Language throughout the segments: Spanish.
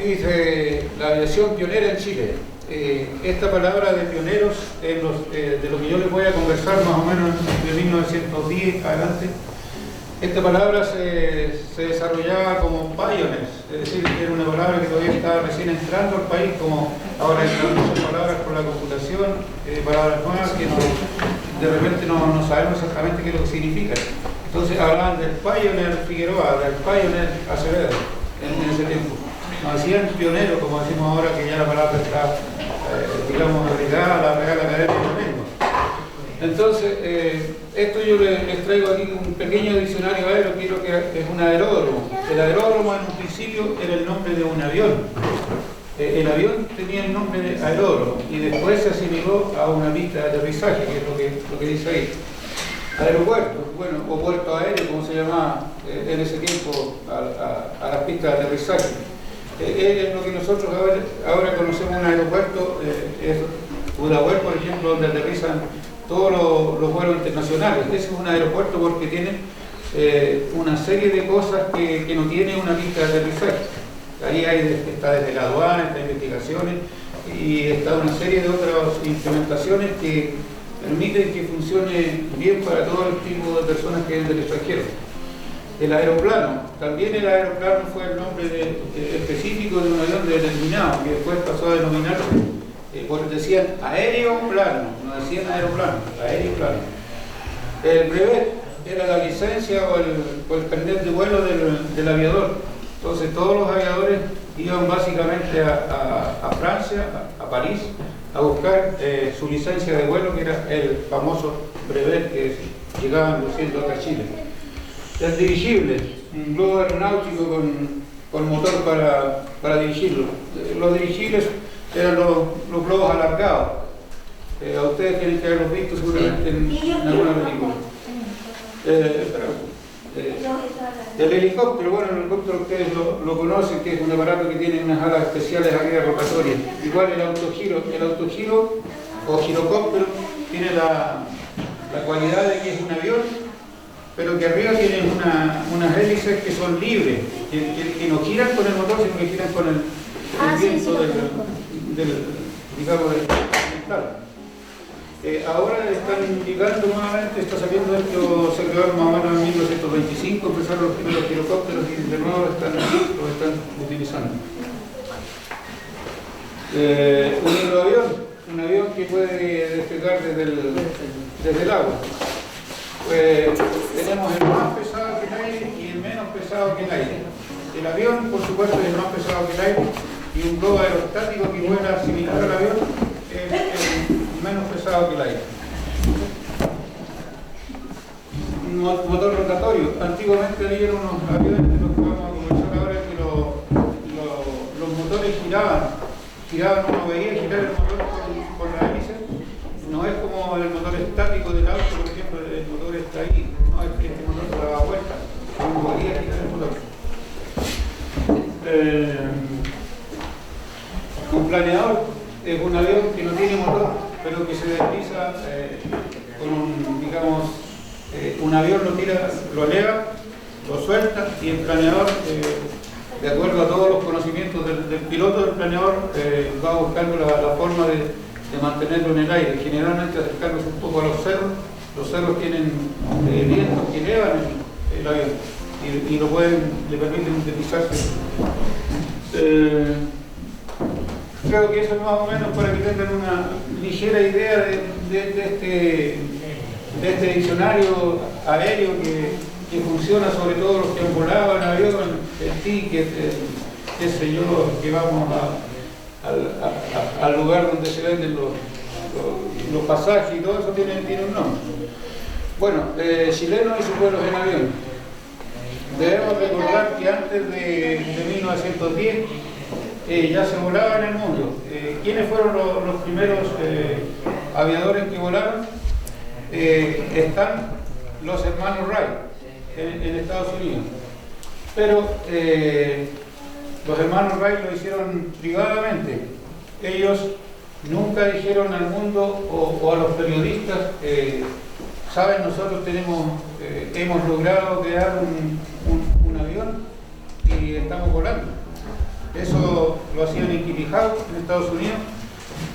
dice la aviación pionera en Chile. Esta palabra de pioneros, de lo que yo les voy a conversar más o menos de 1910 adelante, esta palabra se desarrollaba como pioneers, es decir, era una palabra que todavía estaba recién entrando al país, como ahora entran muchas palabras por la computación, palabras nuevas que de repente no sabemos exactamente qué es lo que significan. Entonces hablaban del pioneer Figueroa, del pioneer Acevedo en ese tiempo. Nos hacían pionero, como decimos ahora, que ya la palabra está, digamos, agregada a la Real Academia de la Lengua. Entonces, esto yo les traigo aquí un pequeño diccionario aéreo, quiero que es un aeródromo. El aeródromo en un principio era el nombre de un avión. El avión tenía el nombre de aeródromo y después se asimiló a una pista de aterrizaje, que es lo que dice ahí. Aeropuerto, bueno, o puerto aéreo, como se llamaba en ese tiempo a las pistas de aterrizaje. Es lo que nosotros ahora conocemos un aeropuerto, es Pudahuel, por ejemplo, donde aterrizan todos los vuelos internacionales. Ese es un aeropuerto porque tiene una serie de cosas que no tiene una pista de aterrizaje. Ahí está desde la aduana, está investigaciones y está una serie de otras implementaciones que permiten que funcione bien para todo el tipo de personas que vienen del extranjero. El aeroplano, también el aeroplano fue el nombre específico de un avión determinado, que después pasó a denominarse, porque decían aeroplano, no decían aeroplano, aeroplano. El brevet era la licencia o el carnet de vuelo del aviador. Entonces todos los aviadores iban básicamente a Francia, a París, a buscar su licencia de vuelo, que era el famoso brevet que llegaban luciendo acá a Chile. El dirigible, un globo aeronáutico con motor para dirigirlo. Los dirigibles eran los globos alargados. A ustedes tienen que haberlos visto seguramente en alguna película. El helicóptero, bueno, el helicóptero ustedes lo conocen, que es un aparato que tiene unas alas especiales aquí rotatorias. Igual el autogiro o girocóptero tiene la cualidad de que es un avión, pero que arriba tienen unas hélices que son libres, que no giran con el motor, sino que giran con el viento digamos, del metal. Ahora están llegando nuevamente, está saliendo esto, se creó más o menos en 1925, empezaron los primeros girocópteros y de nuevo los están utilizando. Un avión que puede despegar desde el agua. Tenemos el más pesado que el aire y el menos pesado que el aire. El avión, por supuesto, es el más pesado que el aire, y un globo aerostático que vuela similar al avión es el menos pesado que el aire. Un motor rotatorio. Antiguamente había unos aviones de los que vamos a conversar ahora que los motores giraban, uno veía girar el motor con la hélice. No es como el motor estático del auto, por ejemplo, el motor está ahí, no, este motor se daba vuelta, uno podía girar el motor. Un planeador es un avión que no tiene motor, pero que se desliza con digamos, un avión lo eleva, lo suelta, y el planeador, de acuerdo a todos los conocimientos del piloto del planeador, va buscando la forma de mantenerlo en el aire, generalmente acercándose un poco a los cerros. Los cerros tienen vientos que elevan el avión y le permiten deslizarse. Creo que eso es más o menos para que tengan una ligera idea de este diccionario aéreo que funciona sobre todo los que han volado en avión, el ticket, qué sé yo, que vamos al lugar donde se venden los pasajes y todo eso tiene un nombre. Bueno, chilenos y sus vuelos en avión. Debemos recordar que antes de 1910 ya se volaba en el mundo. ¿Quiénes fueron los primeros aviadores que volaron? Están los hermanos Wright en Estados Unidos. Pero los hermanos Wright lo hicieron privadamente. Ellos nunca dijeron al mundo o a los periodistas, saben, nosotros hemos logrado crear un avión y estamos volando. Eso lo hacían en Kitty Hawk, en Estados Unidos,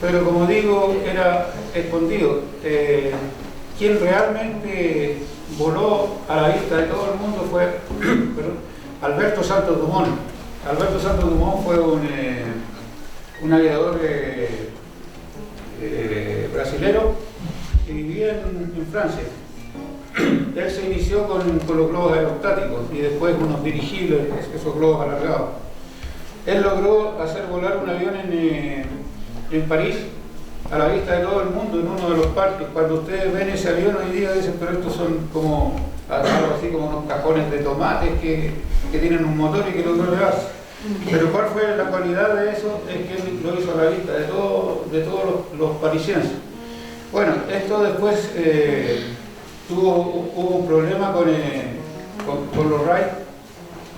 pero como digo, era escondido. Quien realmente voló a la vista de todo el mundo fue Alberto Santos Dumont. Alberto Santos Dumont fue un aviador brasilero que vivía en Francia. Él se inició con los globos aerostáticos y después unos dirigibles, esos globos alargados. Él logró hacer volar un avión en París a la vista de todo el mundo en uno de los parques. Cuando ustedes ven ese avión hoy día dicen, pero estos son como algo así como unos cajones de tomates que tienen un motor y que logró elevarse. Pero ¿cuál fue la cualidad de eso? Es que él lo hizo a la vista de todos los parisienses. Bueno, esto después hubo un problema con los Wright,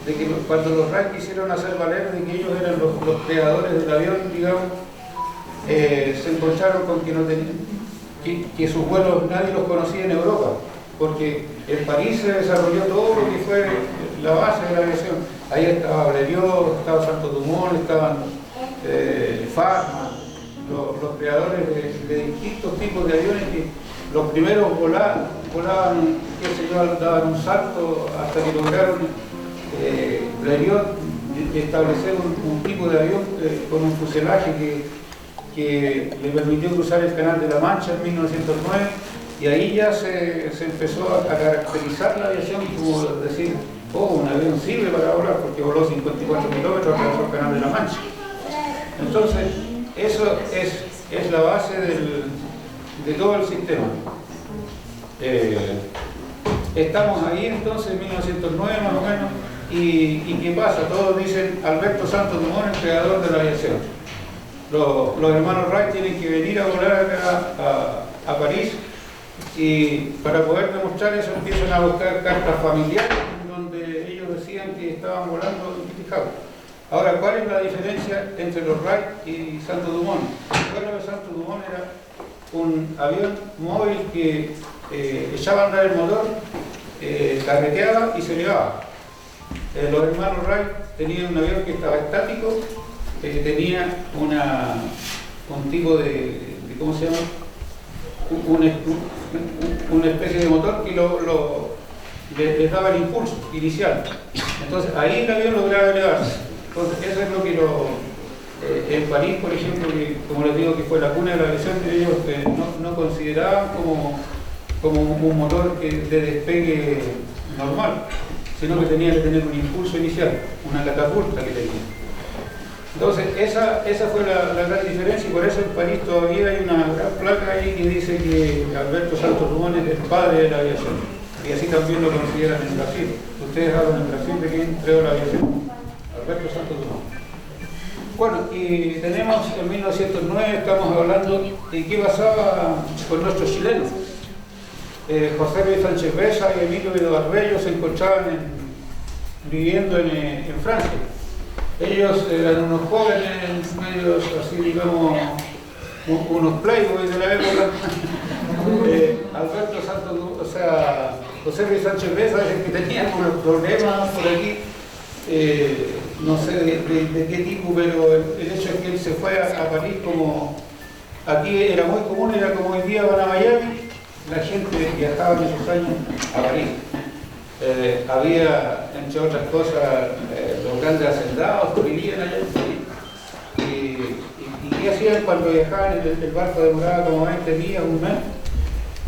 de que cuando los Wright quisieron hacer valer de que ellos eran los creadores del avión, digamos, se encontraron con que no tenían, que sus vuelos nadie los conocía en Europa, porque en París se desarrolló todo lo que fue la base de la aviación. Ahí estaba Blériot, estaba Santos Dumont, estaban Farman, los creadores de distintos tipos de aviones que los primeros volaban, qué sé yo, daban un salto hasta que lograron Blériot establecer un tipo de avión con un fuselaje que le permitió cruzar el Canal de la Mancha en 1909, y ahí ya se empezó a caracterizar la aviación como decir, un avión sirve para volar porque voló 54 kilómetros atravesó el Canal de la Mancha. Entonces, eso es la base de todo el sistema. Estamos ahí entonces en 1909 más o menos, y ¿qué pasa? Todos dicen Alberto Santos Dumont, el creador de la aviación. Los hermanos Wright tienen que venir a volar acá a París, y para poder demostrar eso empiezan a buscar cartas familiares donde ellos decían que estaban volando en Kitty Hawk. Ahora, ¿cuál es la diferencia entre los Wright y Santos Dumont? El vuelo de Santos Dumont era un avión móvil que echaba a andar el motor, carreteaba y se elevaba. Los hermanos Wright tenían un avión que estaba estático, tenía un tipo de ¿cómo se llama? Una especie de motor que les daba el impulso inicial. Entonces ahí el avión lograba elevarse. Entonces eso es lo que en París, por ejemplo, que, como les digo, que fue la cuna de la aviación, ellos no consideraban como un motor de despegue normal, sino que tenía que tener un impulso inicial, una catapulta que tenía. Entonces, esa fue la gran diferencia, y por eso en París todavía hay una gran placa ahí que dice que Alberto Santos Dumont es el padre de la aviación. Y así también lo consideran en Brasil. Ustedes hablan en Brasil de quién creó la aviación. Alberto Santos Dumont. Bueno, y tenemos en 1909, estamos hablando de qué pasaba con nuestros chilenos. José Luis Sánchez Besa y Emilio Vido Barbello se encontraban viviendo en Francia. Ellos eran unos jóvenes, medios así, digamos, unos playboys de la época. Alberto Santos, José Luis Sánchez Besa, que tenía unos problemas por aquí, no sé de qué tipo, pero el hecho es que él se fue a París, como aquí era muy común, era como hoy día van a Miami, la gente viajaba en esos años a París. Había, entre otras cosas, los grandes hacendados que vivían allá en París. ¿Y qué hacían cuando viajaban? El barco demoraba como 20 días, un mes.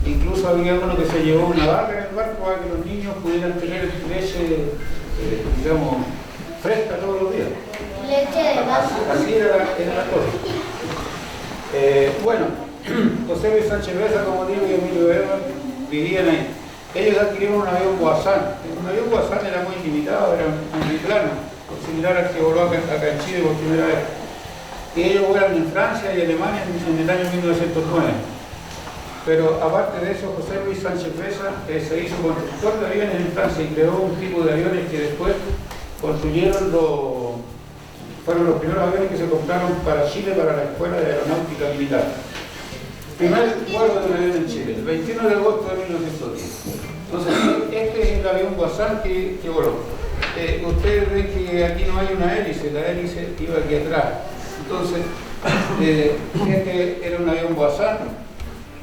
Incluso había uno que se llevó una vaca en el barco para que los niños pudieran tener leche, digamos, fresca todos los días. Leche de vaca. Así era la cosa. Bueno, José Luis Sánchez Besa, como digo, y Emilio Edward vivían ahí. Ellos adquirieron un avión Guasán. Un avión Guasán era muy limitado, era muy plano, similar al que voló acá en Chile por primera vez. Y ellos vuelan en Francia y Alemania en el año 1909. Pero aparte de eso, José Luis Sánchez Besa se hizo constructor de aviones en Francia y creó un tipo de aviones que después construyeron fueron los primeros aviones que se compraron para Chile, para la Escuela de Aeronáutica Militar. Primer vuelo de un avión en Chile, el 21 de agosto de 1910. Entonces, este es el avión Guasán que voló. ustedes ven que aquí no hay una hélice, la hélice iba aquí atrás. Entonces, este era un avión Boisson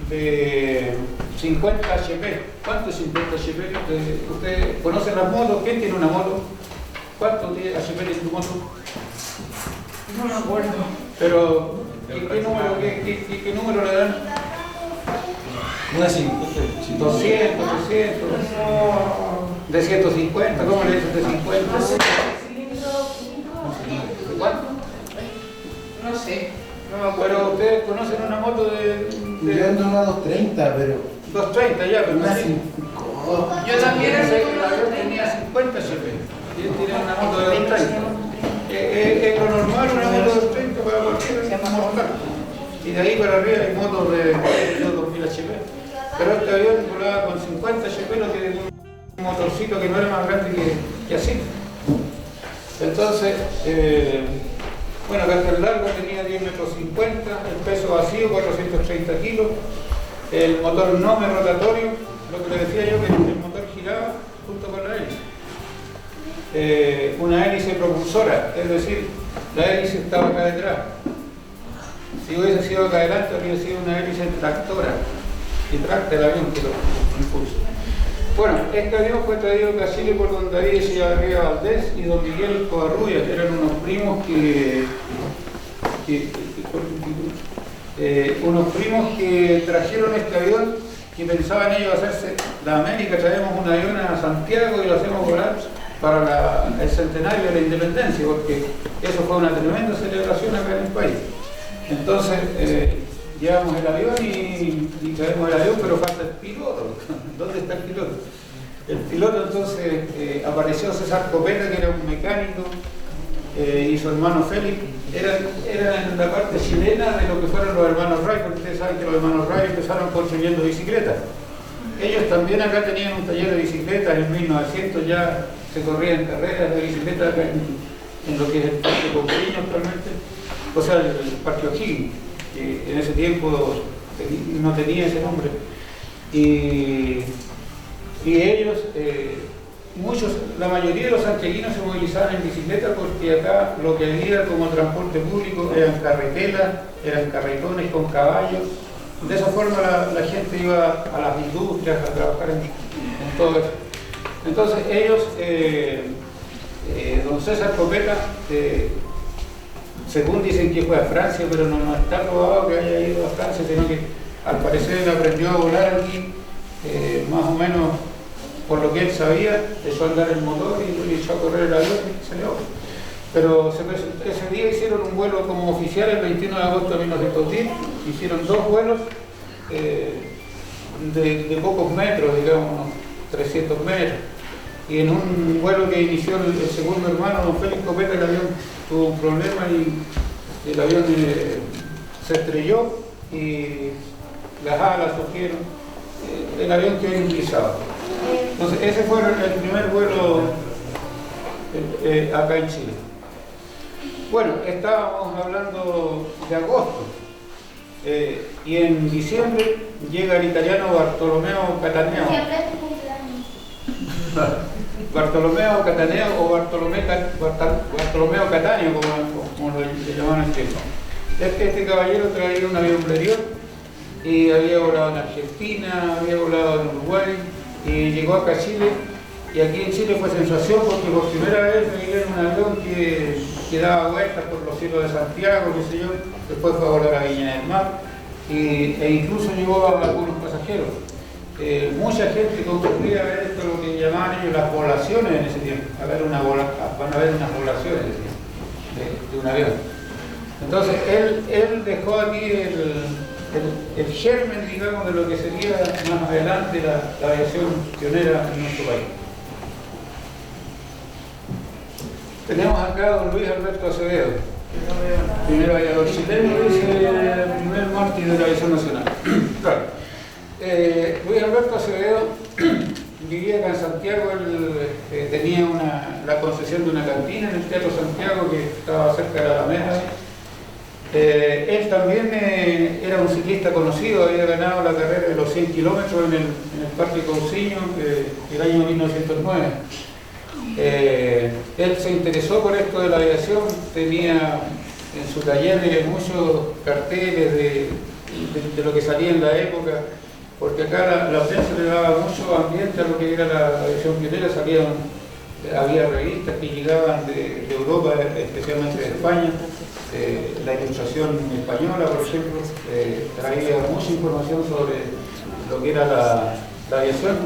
de 50 HP. ¿Cuánto es 50 HP? ¿Ustedes conocen las motos? ¿Quién tiene una moto? ¿Cuánto tiene HP en tu moto? No me acuerdo. Pero, ¿qué número le dan? Una 50. 200, 300, de 150, ¿cómo le dicen de 50? ¿De cuánto? No sé, no me acuerdo. Pero ustedes conocen una moto Yo ando una 230, pero 230 ya, pero una sí. 5. Yo también El avión tenía 50 HP y él tiene una moto de 230. Es lo normal una moto de 230 para cualquier mortal. Y de ahí para arriba hay motos de 2000 HP. Pero este avión volaba con 50 HP, lo que un motorcito que no era más grande que así. Entonces, bueno, acá el largo tenía 10 metros 50, el peso vacío 430 kilos, el motor no rotatorio, lo que le decía yo que el motor giraba junto con la hélice. Una hélice propulsora, es decir, la hélice estaba acá detrás. Si hubiese sido acá adelante, habría sido una hélice tractora, y tracta el avión que lo impulsa. Bueno, este avión fue traído a Chile por don David Echevarría Valdés y don Miguel Covarrubias, que eran unos primos que trajeron este avión, que pensaban ellos hacerse de América, traemos un avión a Santiago y lo hacemos volar para el centenario de la independencia, porque eso fue una tremenda celebración acá en el país. Entonces, llevamos el avión y traemos el avión, pero falta el piloto. ¿Dónde está el piloto? El piloto entonces apareció César Copeta, que era un mecánico, y su hermano Félix. Era en la parte chilena de lo que fueron los hermanos Wright, porque ustedes saben que los hermanos Wright empezaron construyendo bicicletas. Ellos también acá tenían un taller de bicicletas, en 1900 ya se corrían carreras de bicicletas acá en lo que es el Parque Cousiño actualmente, o sea, el Parque O'Higgins, que en ese tiempo no tenía ese nombre. Y ellos, la mayoría de los santiaguinos se movilizaban en bicicleta porque acá lo que había como transporte público eran carretelas, eran carretones con caballos. De esa forma la gente iba a las industrias a trabajar en todo eso. Entonces ellos, don César Copeta, según dicen que fue a Francia, pero no está probado que haya ido a Francia, sino que al parecer él aprendió a volar aquí, más o menos por lo que él sabía, echó a andar el motor y echó a correr el avión y salió. Pero ese día hicieron un vuelo como oficial el 21 de agosto de 1910, hicieron 2 vuelos de pocos metros, digamos, unos 300 metros. Y en un vuelo que inició el segundo hermano, don Félix Copeta, el avión tuvo un problema y el avión se estrelló y las alas surgieron. El avión quedó inmovilizado. Entonces ese fue el primer vuelo acá en Chile. Bueno, estábamos hablando de agosto y en diciembre llega el italiano Bartolomeo Cattaneo. Bartolomeo Cattaneo o Bartolomeo Cattaneo, como lo llamaban en tiempo. Este caballero traía un avión Blériot y había volado en Argentina, había volado en Uruguay y llegó acá a Chile. Y aquí en Chile fue sensación porque por primera vez veía un avión que daba vueltas por los cielos de Santiago, qué sé yo, después fue a volar a Viña del Mar e incluso llevó a algunos pasajeros. Mucha gente concurría a ver esto, lo que llamaban ellos las volaciones en ese tiempo, van a ver unas volaciones de un avión. Entonces él dejó aquí el germen, digamos, de lo que sería más adelante la aviación pionera en nuestro país. Tenemos acá a don Luis Alberto Acevedo, primer aviador chileno, el primer mártir de la aviación nacional. Claro. Luis Alberto Acevedo vivía acá en Santiago, él tenía la concesión de una cantina en el Teatro Santiago que estaba cerca de la Alameda. Él también era un ciclista conocido, había ganado la carrera de los 100 kilómetros en el Parque Cousiño el año 1909. Él se interesó por esto de la aviación, tenía en su taller muchos carteles de lo que salía en la época, porque acá la prensa le daba mucho ambiente a lo que era la aviación pionera. Había revistas que llegaban de Europa, especialmente de España. La Ilustración Española, por ejemplo, traía mucha información sobre lo que era la aviación.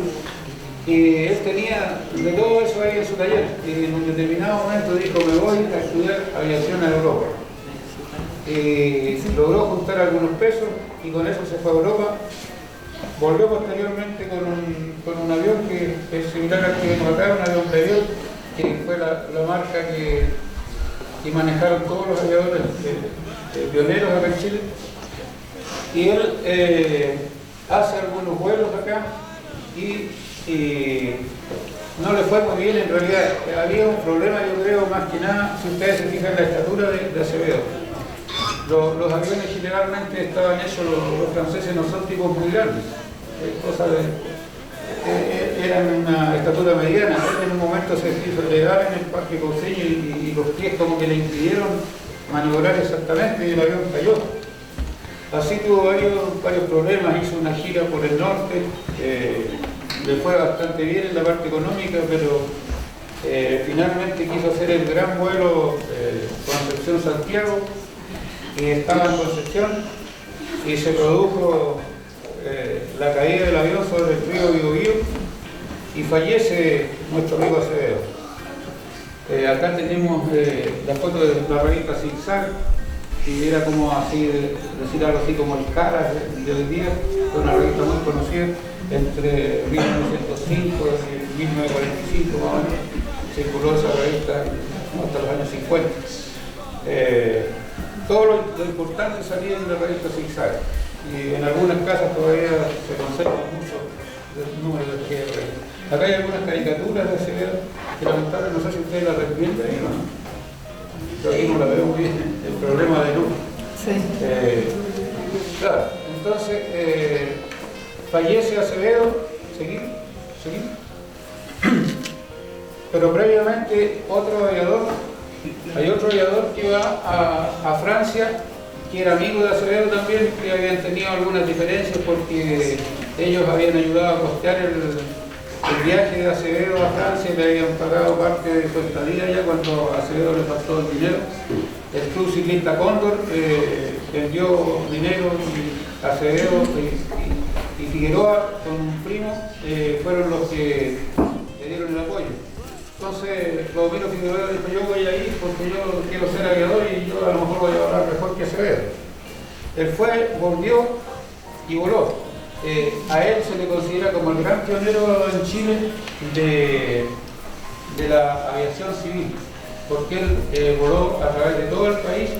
Y él tenía de todo eso ahí en su taller. Y en un determinado momento dijo: me voy a estudiar aviación a Europa. Y logró juntar algunos pesos y con eso se fue a Europa. Volvió posteriormente con un avión que es similar al que vemos acá, un avión Previol, que fue la marca que manejaron todos los aviadores pioneros acá en Chile. Y él hace algunos vuelos acá y no le fue muy bien en realidad. Había un problema, yo creo, más que nada, si ustedes se fijan en la estatura de Acevedo. Los aviones generalmente estaban hechos, los franceses no son tipos muy grandes, eran una estatura mediana. Él en un momento se quiso llegar en el Parque Cauceño y los pies como que le impidieron maniobrar exactamente y el avión cayó. Así tuvo varios problemas, hizo una gira por el norte, le fue bastante bien en la parte económica, pero finalmente quiso hacer el gran vuelo Concepción-Santiago, y estaba en Concepción y se produjo la caída del avión sobre el río Biobío y fallece nuestro amigo Acevedo. Acá tenemos la foto de la revista Zigzag, y era como así, decir algo así como el Caras de hoy día, fue una revista muy conocida entre 1905 y 1945 más o menos, circuló esa revista hasta los años 50. Todo lo importante salía en la revista Zigzag, y en algunas casas todavía se conservan muchos números de aquella revista. Acá hay algunas caricaturas de Acevedo que lamentablemente no sé si ustedes las recuerdan ahí, ¿no? Yo aquí no la veo muy bien, el problema de luz. Sí. Claro, entonces fallece Acevedo, ¿seguir? Pero previamente hay otro aviador que va a Francia, que era amigo de Acevedo también, que habían tenido algunas diferencias porque ellos habían ayudado a costear el viaje de Acevedo a Francia, le habían pagado parte de su estadía ya cuando a Acevedo le faltó el dinero. El Club Ciclista Cóndor envió dinero, y Acevedo y Figueroa con un primo fueron los que le dieron el apoyo. Entonces Clodomiro Figueroa dijo: yo voy a ir porque yo quiero ser aviador y yo a lo mejor voy a volar mejor que Acevedo. Él volvió y voló. A él se le considera como el gran pionero en Chile de la aviación civil, porque él voló a través de todo el país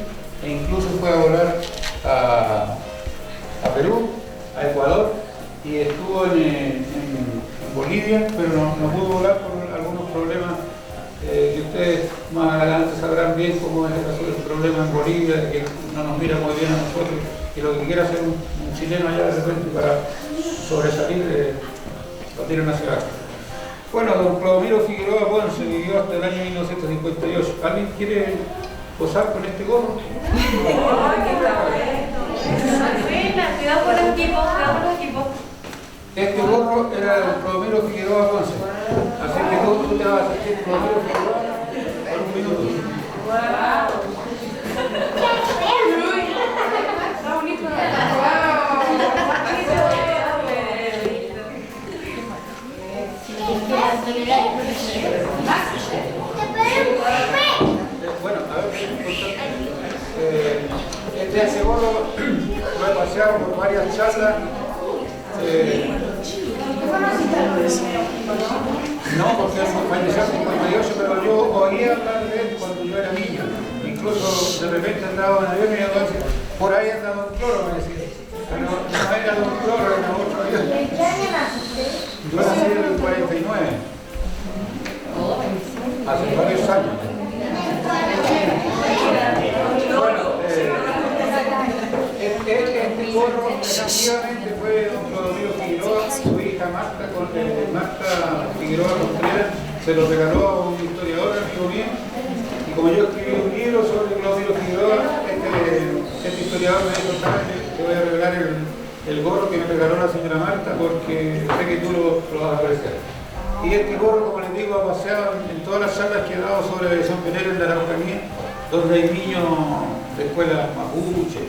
e incluso fue a volar a Perú, a Ecuador, y estuvo en Bolivia, pero no pudo volar por algunos problemas que ustedes más adelante sabrán bien cómo es el problema en Bolivia, que no nos mira muy bien a nosotros, y lo que quiere hacer un chileno allá de repente para sobresalir lo tienen hacia abajo. Bueno, don Clodomiro Figueroa Ponce vivió hasta el año 1958. ¿Alguien quiere posar con este gorro? Cuidado con los equipos, Este gorro era de don Clodomiro Figueroa Ponce. Así que tú te vas a sentir Clodomiro Figueroa por un minuto. Está bonito. Bueno, a ver, ese gorro lo he paseado por varias charlas. No, porque falleció en 58, pero yo oía hablar de él cuando yo era niño. Incluso de repente andaba en avión y yo decía: por ahí anda Don Cloro, me decía. Pero no era Don Cloro, era otro avión. Yo nací en el 49. Hace varios años. Bueno, este gorro efectivamente fue don Clodomiro Figueroa, su hija Marta Figueroa Contreras, se lo regaló a un historiador amigo mío, y como yo escribí un libro sobre Claudio Figueroa, este historiador me dijo, te voy a regalar el gorro que me regaló la señora Marta porque sé que tú lo vas a apreciar. Y este gorro, como les digo, ha paseado en todas las charlas que he dado sobre aviación pionera en la Araucanía, donde hay niños de escuelas mapuche,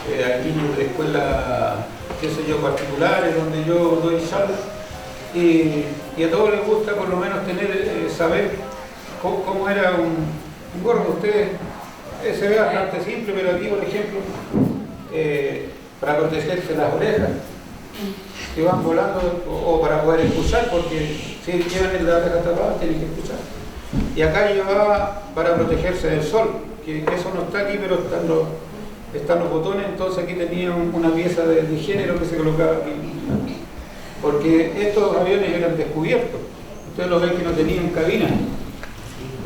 hay niños de escuelas, qué sé yo, particulares, donde yo doy charlas, y a todos les gusta por lo menos tener, saber cómo era un gorro. Ustedes se ve bastante simple, pero aquí, por ejemplo, para protegerse las orejas, que van volando, o para poder escuchar, porque si llevan la oreja tapada tienen que escuchar. Y acá llevaba para protegerse del sol, que eso no está aquí, pero están los botones. Entonces aquí tenía una pieza de género que se colocaba aquí, porque estos aviones eran descubiertos. Ustedes lo ven que no tenían cabina,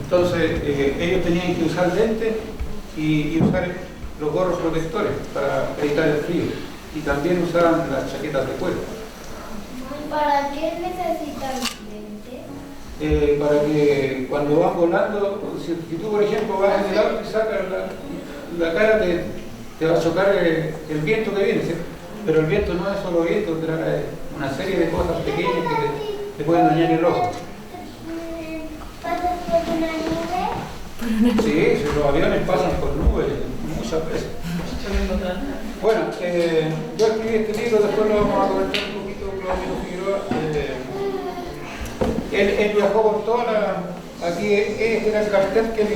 entonces ellos tenían que usar lentes y usar los gorros protectores para evitar el frío, y también usaban las chaquetas de cuero. ¿Para qué necesitan lentes? Para que cuando van volando, si tú por ejemplo vas en el auto y sacas la cara, te va a chocar el viento que viene, ¿sí? Pero el viento no es solo viento, trae una serie de cosas pequeñas que te pueden dañar el ojo. ¿Pasas por una nube? Sí, los aviones pasan por nubes muchas veces. Bueno, yo escribí este libro, después lo vamos a comentar un poquito con Claudio Figueroa. Él viajó por toda la... Aquí este era el cartel que él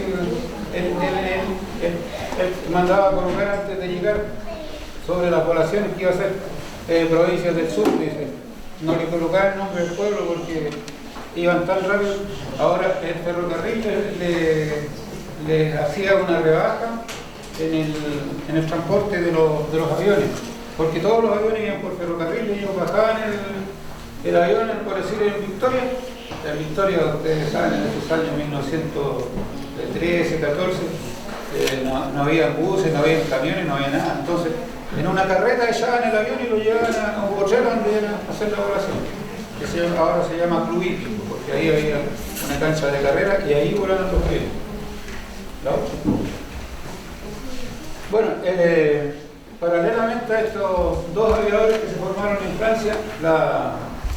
mandaba a colocar antes de llegar sobre las poblaciones que iba a ser provincias del sur, dice. No le colocaba el nombre del pueblo porque iban tan rápido. Ahora el ferrocarril les hacía una rebaja en el transporte de los aviones, porque todos los aviones iban por ferrocarril y ellos bajaban el avión, por decir, en Victoria. En Victoria, ustedes saben, en esos años 1913, 14, no había buses, no había camiones, no había nada. Entonces, en una carreta echaban el avión y lo llevaban a un potrero donde iban a hacer la evaluación, que ahora se llama Club Hípico, porque ahí había una cancha de carrera y ahí volaban los aviones. ¿La otra? Bueno, paralelamente a estos dos aviadores que se formaron en Francia,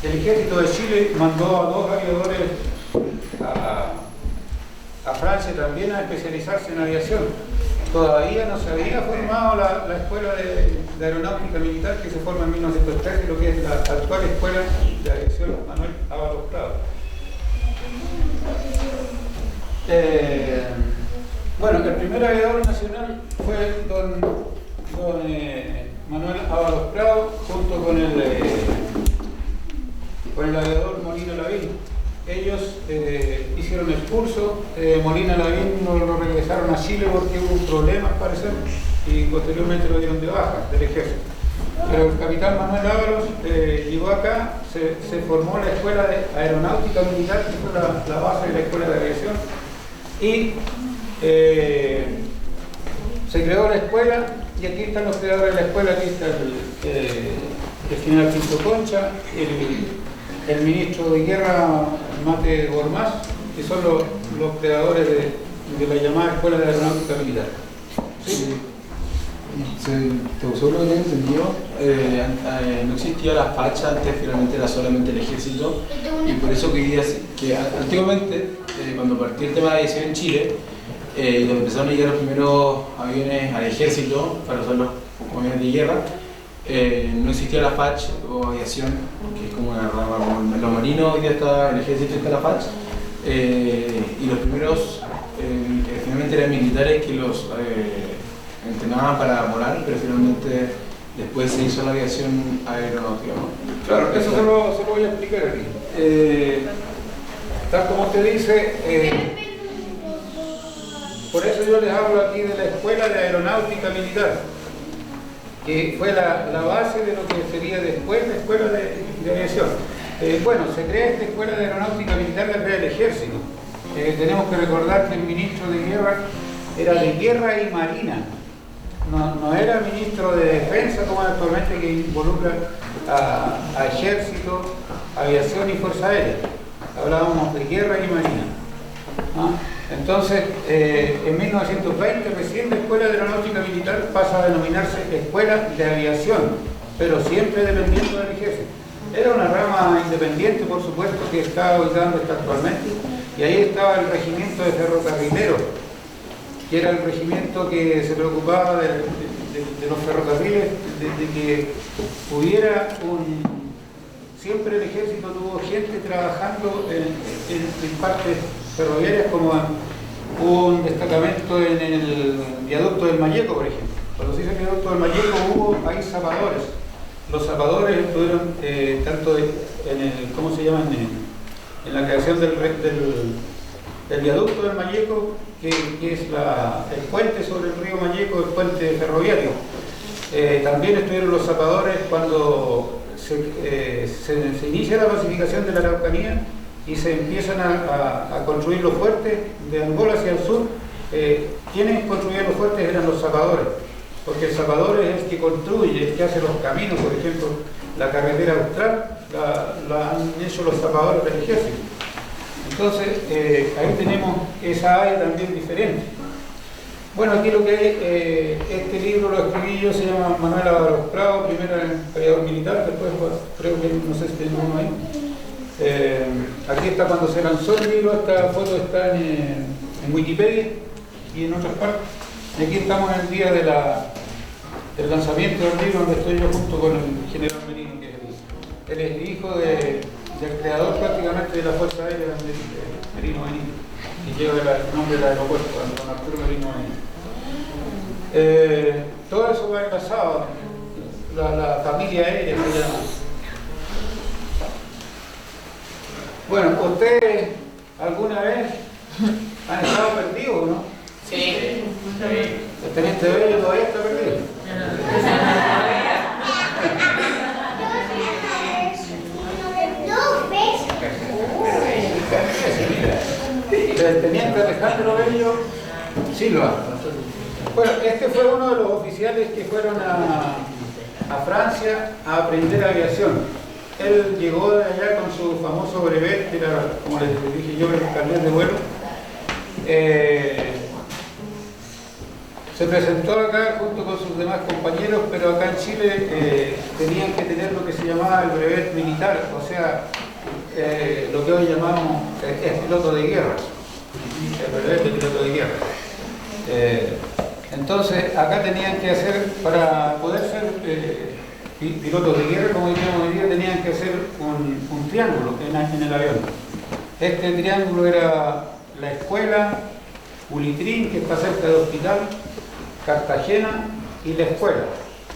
el ejército de Chile mandó a dos aviadores a Francia también a especializarse en aviación. Todavía no se había formado la escuela de aeronáutica militar que se forma en 1913, lo que es la actual escuela de aviación Manuel Ábalos Prado. Bueno, el primer aviador nacional fue don Manuel Ábalos Prado, junto con el aviador Molina Lavín. Ellos hicieron el curso, Molina Lavín lo regresaron a Chile porque hubo un problema al parecer, y posteriormente lo dieron de baja del ejército. Pero el capitán Manuel Ábalos llegó acá, se formó la escuela de aeronáutica militar, que fue la base de la escuela de aviación, y se creó la escuela, y aquí están los creadores de la escuela. Aquí está el general Pinto Concha, el ministro de Guerra Mate Gormaz, que son los creadores de la llamada Escuela de Aeronáutica Militar. ¿Sí? Te usó lo que tengo entendido, no existía la facha, antes finalmente era solamente el ejército, y por eso quería que antiguamente, cuando partió el tema de la aviación en Chile, y cuando empezaron a llegar los primeros aviones al ejército para usarlos como aviones de guerra, no existía la FACH o aviación, que es como una rama, como los marinos, hoy día está el ejército, está la FACH, y los primeros finalmente eran militares que los entrenaban para volar, pero finalmente después se hizo la aviación aeronáutica, ¿no? Claro, eso se lo voy a explicar aquí. Tal como usted dice, por eso yo les hablo aquí de la Escuela de Aeronáutica Militar, que fue la base de lo que sería después la Escuela de Aviación. Bueno, se crea esta Escuela de Aeronáutica Militar, la crea el Ejército. Tenemos que recordar que el ministro de Guerra era de Guerra y Marina, no era ministro de Defensa como actualmente, que involucra a Ejército, Aviación y Fuerza Aérea. hablábamos de guerra y marina. ¿Ah? Entonces, en 1920 recién la Escuela de Aeronáutica Militar pasa a denominarse Escuela de Aviación, pero siempre dependiendo del ejército. Era una rama independiente, por supuesto, que está hoy dando actualmente, y ahí estaba el regimiento de ferrocarrileros, que era el regimiento que se preocupaba de los ferrocarriles, de que hubiera siempre el ejército tuvo gente trabajando en partes ferroviarias, como hubo un destacamento en el viaducto del Malleco, por ejemplo. Cuando se hizo el viaducto del Malleco hubo ahí zapadores. Los zapadores estuvieron tanto ¿cómo se llama? En la creación del viaducto del Malleco, que es el puente sobre el río Malleco, el puente ferroviario. También estuvieron los zapadores cuando se inicia la pacificación de la Araucanía y se empiezan a construir los fuertes de Angola hacia el sur. Quienes construían los fuertes eran los zapadores, porque el zapador es el que construye, el que hace los caminos. Por ejemplo, la carretera austral la han hecho los zapadores del ejército. Entonces, ahí tenemos esa área también diferente. Bueno, aquí lo que hay, este libro lo escribí yo, se llama Manuel Ávaros Prado, primero en aviador militar, después creo que, no sé si tenemos uno ahí. Aquí está cuando se lanzó el libro, esta foto está en Wikipedia y en otras partes. Y aquí estamos en el día del lanzamiento del libro, donde estoy yo junto con el general Merino, que es él es hijo del creador prácticamente de la Fuerza Aérea, Merino Benito, que lleva el nombre del aeropuerto, don Arturo Merino Benito. Todo eso va enlazado, la familia aérea se llama. Bueno, ¿ustedes alguna vez han estado perdidos, no? Sí. El teniente Bello todavía está perdido. El teniente Alejandro Bello Silva. Bueno, este fue uno de los oficiales que fueron a Francia a aprender aviación. Él llegó de allá con su famoso brevet, que era, como les dije yo, el carnet de vuelo. Se presentó acá junto con sus demás compañeros, pero acá en Chile tenían que tener lo que se llamaba el brevet militar, o sea, lo que hoy llamamos piloto de guerra. El brevet de piloto de guerra. Entonces, acá tenían que hacer, para poder ser pilotos de guerra, como diríamos hoy día, tenían que hacer un triángulo en el avión. Este triángulo era la escuela, Ulitrín, que está cerca del hospital, Cartagena y la escuela.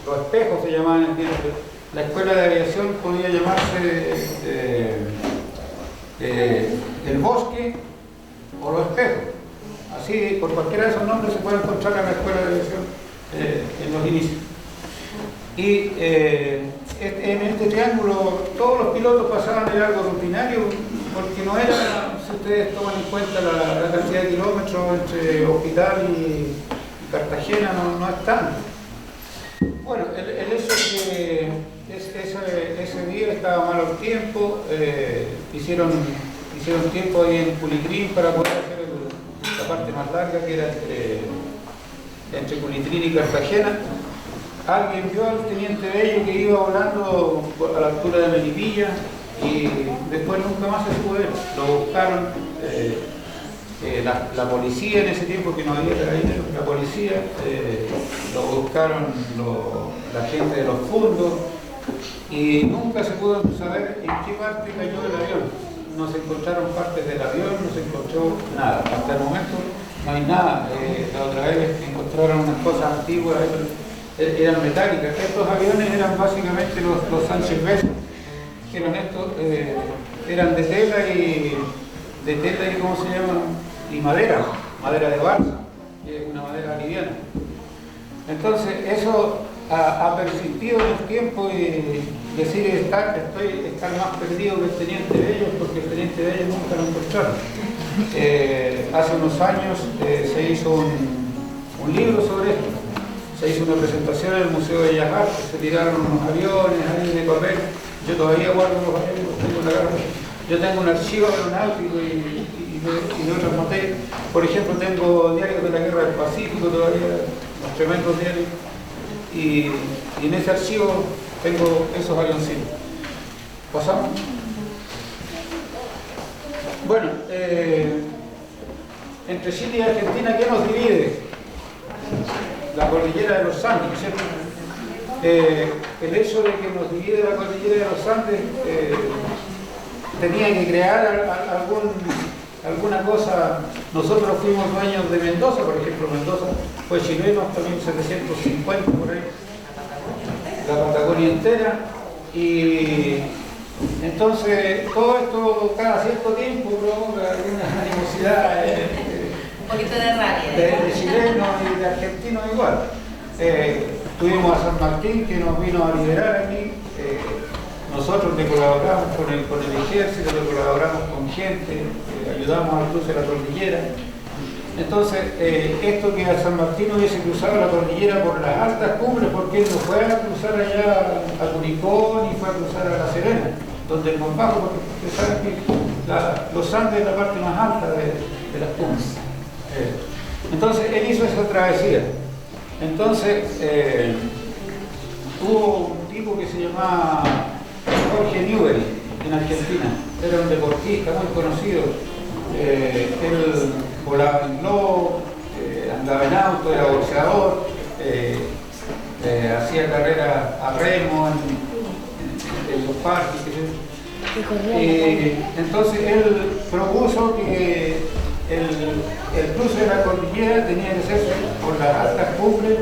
Los espejos se llamaban en tiempo. La escuela de aviación podía llamarse el bosque o los espejos. Así, por cualquiera de esos nombres se puede encontrar en la escuela de aviación en los inicios. Y en este triángulo todos los pilotos pasaban de algo rutinario, porque no era, si ustedes toman en cuenta la cantidad de kilómetros entre hospital y Cartagena, no es tanto. Bueno, el hecho es que ese día estaba malo el tiempo, hicieron tiempo ahí en Culitrín para poder hacer la parte más larga, que era entre Culitrín y Cartagena. Alguien vio al teniente Bello que iba volando a la altura de Melipilla y después nunca más se pudo ver. Lo buscaron la policía en ese tiempo, que no había carabineros, la policía, lo buscaron la gente de los fondos y nunca se pudo saber en qué parte cayó el avión. No se encontraron partes del avión, no se encontró nada. Hasta el momento no hay nada. La otra vez encontraron unas cosas antiguas, eran metálicas. Estos aviones eran básicamente los Sánchez Bell, que eran de tela y ¿cómo se llama? Y madera de balsa, que es una madera liviana. Entonces eso ha persistido en el tiempo, y decir estar más perdido que el teniente Bello, porque el teniente Bello nunca lo encontraron. Hace unos años se hizo un libro sobre esto. Se hizo una presentación en el Museo de Bellas Artes, se tiraron unos aviones ahí de papel. Yo todavía guardo los aviones, los tengo en la garra. Yo tengo un archivo aeronáutico y de otras materias. Por ejemplo, tengo diarios de la Guerra del Pacífico todavía, los tremendos diarios. Y en ese archivo tengo esos avioncitos. ¿Pasamos? Bueno, entre Chile y Argentina, ¿qué nos divide? La cordillera de los Andes, ¿cierto? El hecho de que nos divide la cordillera de los Andes tenía que crear alguna cosa. Nosotros fuimos dueños de Mendoza, por ejemplo. Mendoza fue chileno hasta 1750, por ahí, la Patagonia entera. Y entonces todo esto cada cierto tiempo provoca una animosidad Un poquito de rabia. de chilenos y de argentinos igual. Tuvimos a San Martín, que nos vino a liderar aquí. Nosotros le colaboramos con el ejército, le colaboramos con gente, ayudamos al cruce de la cordillera. Entonces, esto que a San Martín hubiese cruzado la cordillera por las altas cumbres, porque él no fue a cruzar allá a Curicó ni fue a cruzar a La Serena, donde es más bajo, porque ustedes saben que los Andes es la parte más alta de las cumbres. Entonces, él hizo esa travesía. Entonces, hubo un tipo que se llamaba Jorge Newbery en Argentina. Era un deportista muy conocido. Él volaba en globo, andaba en auto, era boxeador, hacía carreras a remo en los parques. Entonces él propuso que el cruce de la cordillera tenía que ser por las altas cumbres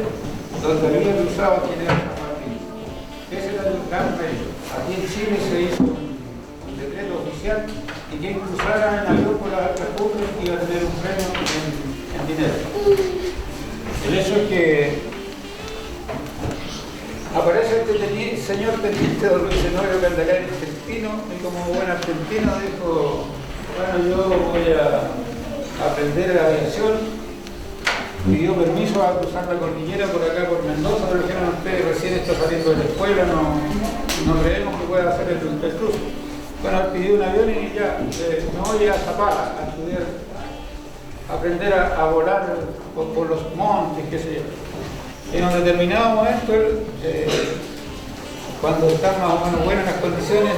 donde había cruzado General San Martín. Ese era el gran mérito. Aquí en Chile se hizo un decreto oficial y quien cruzara en avión por las altas cumbres iba a tener un premio en dinero. El hecho es que aparece este señor teniente don Luis Enorio Candelario argentino, y como buen argentino dijo: bueno, yo voy a aprender la aviación. Pidió permiso a cruzar la cordillera por acá por Mendoza, pero dijeron: ustedes recién está saliendo de la escuela, no creemos que pueda hacer el cruce. Bueno, pidió un avión y ya me voy a Zapala a estudiar, a aprender a volar por los montes, qué sé yo. En un determinado momento, cuando están más o menos buenas las condiciones,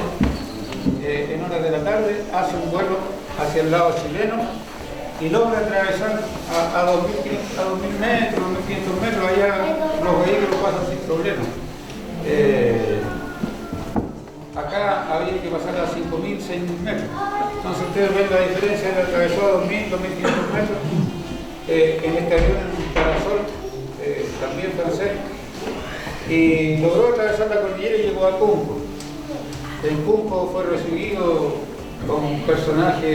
en horas de la tarde, hace un vuelo hacia el lado chileno y logra atravesar a 2.000 metros, 2.500 metros. Allá los vehículos pasan sin problema. Acá había que pasar a 5.000, 6.000 metros. Entonces ustedes ven la diferencia. Él atravesó a 2.000, 2.500 metros en este avión en Parasol, también francés, y logró atravesar la cordillera y llegó a Cumco. En Cumco fue recibido como un personaje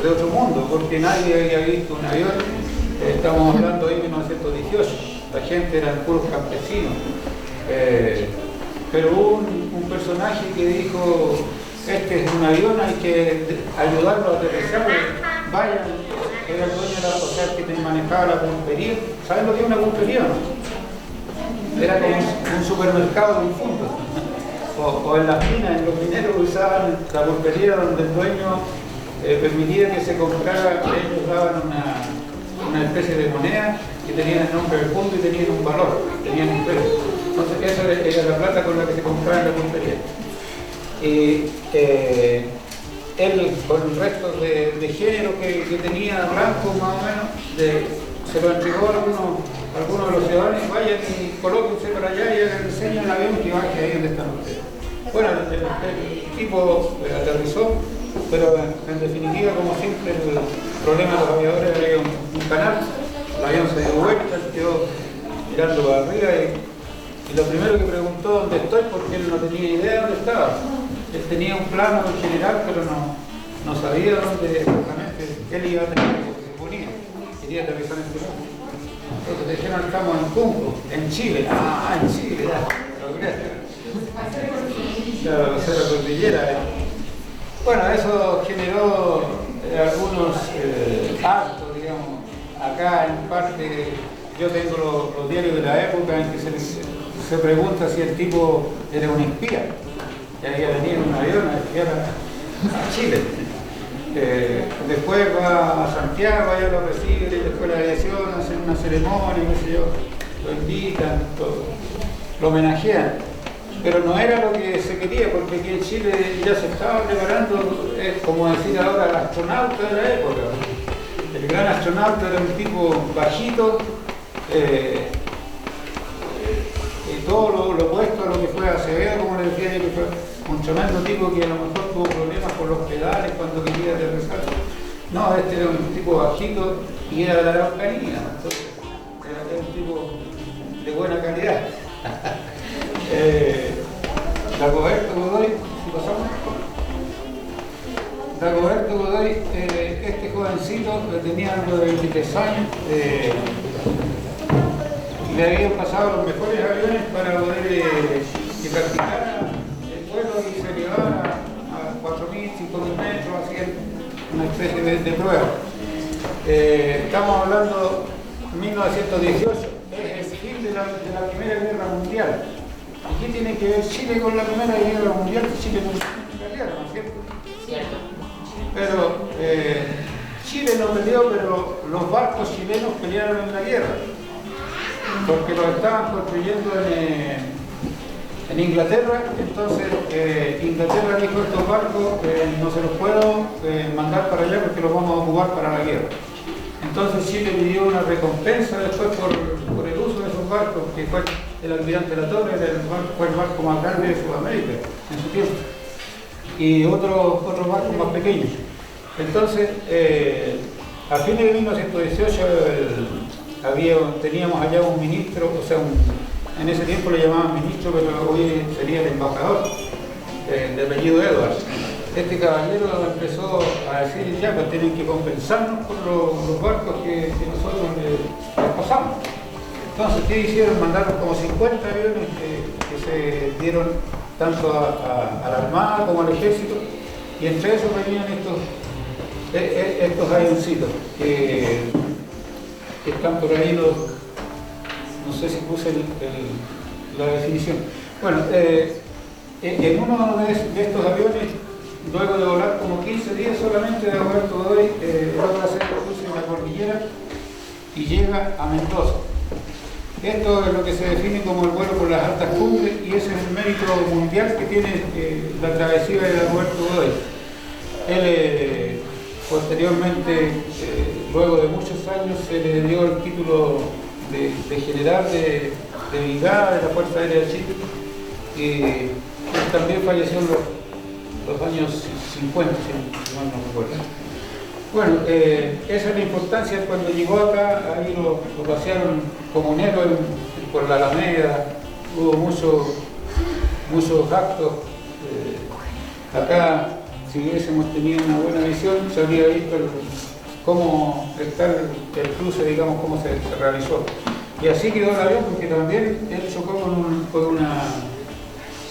de otro mundo, porque nadie había visto un avión. Estamos hablando de 1918, la gente eran puros campesinos. Pero hubo un personaje que dijo: este es un avión, hay que ayudarlo a aterrizar, vayan. Era el dueño de la, o sea, que manejaba la pulpería. ¿Saben lo que es una pulpería, no? Era como un supermercado de un fondo. O en las minas, en los mineros usaban la pulpería donde el dueño permitía que se comprara. Ellos daban una especie de moneda que tenían el nombre del fondo y tenían un valor, tenían un precio. Entonces esa era la plata con la que se compraba en la pulpería. Él, con el resto de género que tenía blanco más o menos, se lo entregó a algunos de los ciudadanos: vayan y colóquense para allá y le enseñan el avión que baje ahí donde están ustedes. Bueno, el tipo aterrizó, pero en definitiva, como siempre, el problema de los aviadores era un canal. El avión se dio vuelta, quedó mirando para arriba y lo primero que preguntó: ¿dónde estoy? Porque él no tenía idea de dónde estaba. Él tenía un plano en general, pero no sabía dónde exactamente él iba a tener, porque se ponía, quería aterrizar en este mundo. Entonces dijeron: estamos en Cumco, en Chile. Ah, en Chile, ya, la cordillera. Bueno, eso generó algunos actos, digamos. Acá en parte yo tengo los diarios de la época en que se pregunta si el tipo era un espía. Que había venido en un avión a espiar a Chile. Después va a Santiago, allá lo recibe, después la aviación, hacen una ceremonia, qué sé yo, lo invitan, lo homenajean. Pero no era lo que se quería, porque aquí en Chile ya se estaba preparando, es como decir ahora, el astronauta de la época. El gran astronauta era un tipo bajito, y todo lo opuesto a lo que fue Acevedo, como le decía yo, que fue un tremendo tipo que a lo mejor tuvo problemas con los pedales cuando quería aterrizar. No, este era un tipo bajito y era de la Araucanía, entonces era un tipo de buena calidad. Dagoberto Godoy, si pasamos. Dagoberto Godoy, este jovencito que tenía algo de 23 años, le habían pasado los mejores aviones para poder que practicara el vuelo y se llevara a 4.000, 5.000 metros, hacían una especie de prueba. Estamos hablando de 1918, es el fin de la Primera Guerra Mundial. ¿Y qué tiene que ver Chile con la Primera Guerra Mundial? Chile no es una guerra, ¿no es cierto? Cierto. Pero Chile no peleó, pero los barcos chilenos pelearon en la guerra, porque los estaban construyendo en Inglaterra. Entonces Inglaterra dijo: estos barcos no se los puedo mandar para allá porque los vamos a ocupar para la guerra. Entonces Chile pidió una recompensa después por el uso de esos barcos, que fue el Almirante Latorre, fue el barco más grande de Sudamérica en su tiempo, y otros barcos más pequeños. Entonces, a fines de 1918 teníamos allá un ministro, o sea, en ese tiempo le llamaban ministro, pero hoy sería el embajador, de apellido Edwards. Este caballero empezó a decir: ya, pues tienen que compensarnos por los barcos que nosotros les pasamos. Entonces, ¿qué hicieron? Mandaron como 50 aviones que se dieron tanto a la Armada como al Ejército, y entre esos venían estos avioncitos que están por ahí, no sé si puse la definición. Bueno, en uno de estos aviones, luego de volar como 15 días solamente, de Dagoberto Godoy logra hacer el cruce en la cordillera y llega a Mendoza. Esto es lo que se define como el vuelo por las altas cumbres, y ese es el mérito mundial que tiene la travesía de Dagoberto Godoy. Él posteriormente, luego de muchos años, se le dio el título de general de brigada de la Fuerza Aérea de Chile, y él también falleció en los años 50, si mal no recuerdo. Bueno, esa es la importancia. Cuando llegó acá, ahí lo pasearon como un héroe por la Alameda, hubo muchos actos. Acá, si hubiésemos tenido una buena visión, se habría visto cómo está el cruce, digamos, cómo se realizó. Y así quedó el avión, porque también él chocó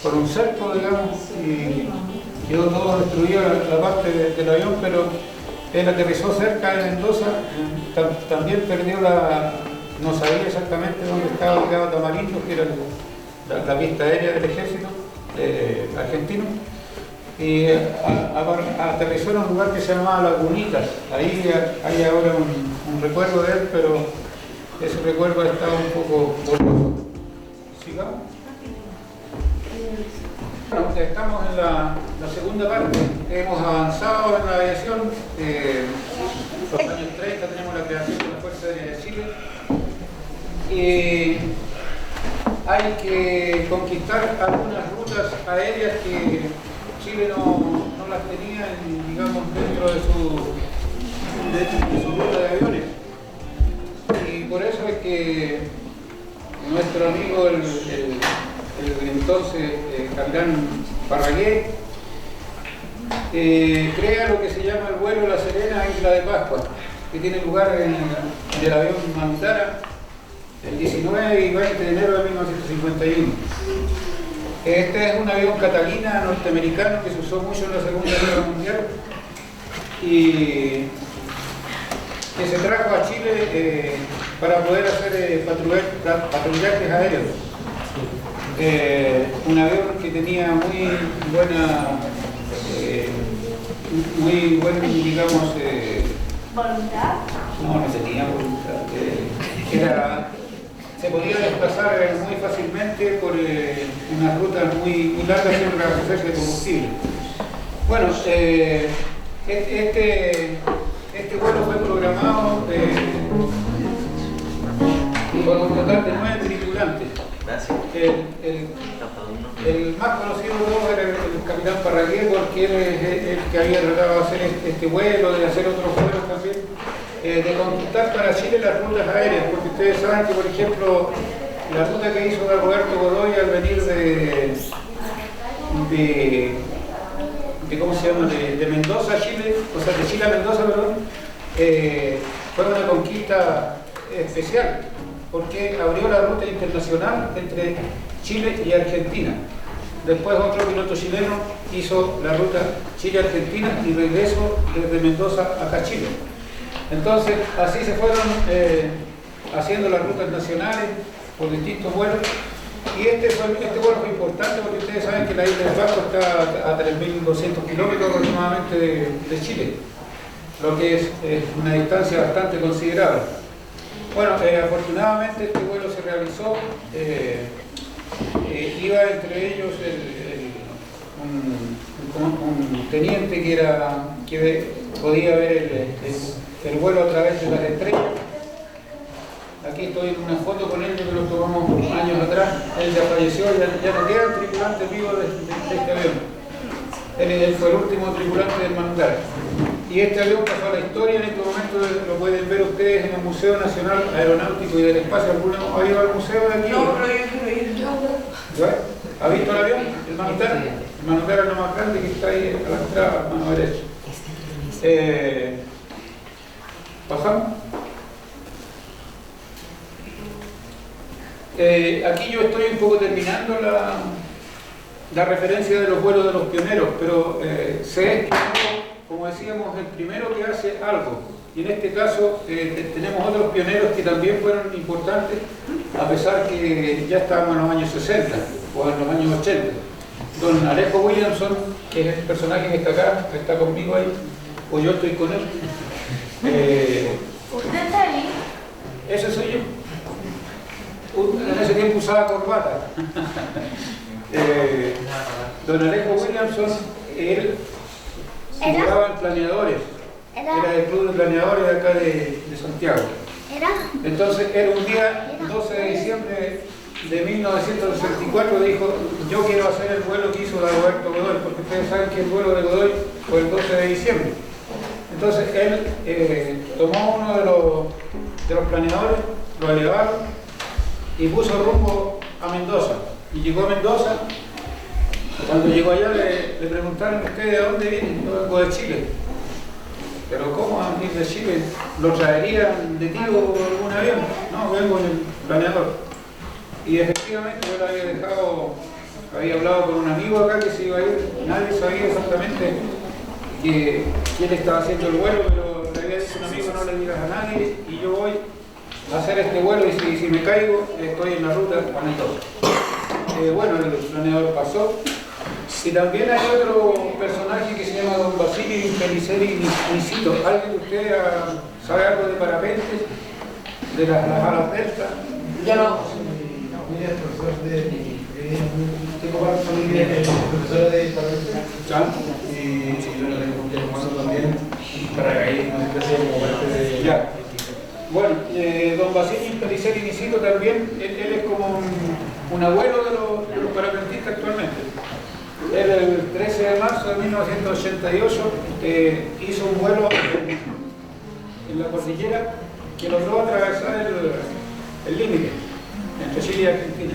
por un cerco, digamos, y quedó todo destruido la parte del avión, pero él aterrizó cerca de Mendoza. También perdió no sabía exactamente dónde estaba ubicado Tamarindo, que era la pista aérea del ejército argentino, y aterrizó en un lugar que se llamaba Lagunitas. Ahí hay ahora un recuerdo de él, pero ese recuerdo ha estado un poco borroso. ¿Sigamos? Bueno, estamos en la segunda parte. Hemos avanzado en la aviación. Los años 30 tenemos la creación de la Fuerza Aérea de Chile. Hay que conquistar algunas rutas aéreas que Chile no las tenía, digamos, dentro de su ruta de aviones. Y por eso es que nuestro amigo, el entonces capitán Parragué, crea lo que se llama el vuelo La Serena a Isla de Pascua, que tiene lugar en el avión Mantara el 19 y 20 de enero de 1951. Este es un avión Catalina norteamericano que se usó mucho en la Segunda Guerra Mundial y que se trajo a Chile para poder hacer patrullajes aéreos. Un avión que tenía muy buena muy buen, digamos, ¿Voluntad? no tenía voluntad. Se podía desplazar muy fácilmente por unas rutas muy largas sin reabastecerse de combustible. Bueno, este vuelo fue programado con un total de 9 tripulantes. El más conocido de todos era el capitán Parragué, porque él es el que había tratado de hacer este vuelo, de hacer otros vuelos también, de conquistar para Chile las rutas aéreas, porque ustedes saben que, por ejemplo, la ruta que hizo Roberto Godoy al venir ¿cómo se llama? De Mendoza a Chile, o sea, de Chile a Mendoza, perdón, fue una conquista especial, porque abrió la ruta internacional entre Chile y Argentina. Después otro piloto chileno hizo la ruta Chile-Argentina y regreso desde Mendoza hasta Chile. Entonces, así se fueron haciendo las rutas nacionales por distintos vuelos. Y este vuelo fue importante porque ustedes saben que la isla de Pascua está a 3.200 kilómetros aproximadamente de Chile, lo que es una distancia bastante considerable. Bueno, afortunadamente este vuelo se realizó, iba entre ellos un teniente que podía ver el vuelo a través de las estrellas. Aquí estoy en una foto con él que lo tomamos años atrás. Él ya falleció, ya no queda tripulante vivo de este avión. Él fue el último tripulante del Manungar. Y este avión pasó a la historia. En este momento lo pueden ver ustedes en el Museo Nacional Aeronáutico y del Espacio. ¿Alguno ha ido al museo de aquí? No, pero yo quiero ir. ¿Ha visto el avión? El Manungar. El Manungar es lo más grande que está ahí a la entrada, a mano derecha. ¿Pasamos? Aquí yo estoy un poco terminando la referencia de los vuelos de los pioneros, pero sé que, como decíamos, el primero que hace algo, y en este caso tenemos otros pioneros que también fueron importantes, a pesar que ya estábamos en los años 60 o en los años 80. Don Alejo Williamson, que es el personaje que está acá, que está conmigo ahí, o yo estoy con él. ¿Usted está ahí? Ese soy yo. En ese tiempo usaba corbata. Don Alejo Williamson, él jugaba en planeadores. Era del club de planeadores de acá de Santiago. Entonces, era un día, 12 de diciembre de 1964, dijo: yo quiero hacer el vuelo que hizo Roberto Godoy, porque ustedes saben que el vuelo de Godoy fue el 12 de diciembre. Entonces, él tomó uno de los planeadores, lo elevaron y puso rumbo a Mendoza. Y llegó a Mendoza. Cuando llegó allá le preguntaron: ¿ustedes de dónde vienen? Yo vengo de Chile. ¿Pero cómo van a venir de Chile? ¿Lo traerían de Tigo o algún avión? No, vengo en el planeador. Y efectivamente yo le había hablado con un amigo acá que se iba a ir. Nadie sabía exactamente quién estaba haciendo el vuelo, pero le había dicho a un amigo: no le digas a nadie, y yo voy a hacer este vuelo, y si me caigo, estoy en la ruta a Mendoza. Bueno, el planeador pasó. Y también hay otro personaje que se llama Don Basilio Pelliceri Nisito. ¿Alguien de ustedes sabe algo de parapentes? ¿De las alas delta? Ya no. Profesor tengo parte familia, profesor de parapentes. Y lo de también paracaídas, no sé, como parte de... Ya. Bueno, don Basilio Pelliceri Nisito también, él es como un abuelo de los parapentistas actualmente. Él, el 13 de marzo de 1988 hizo un vuelo en la cordillera que logró atravesar el límite entre Chile y Argentina.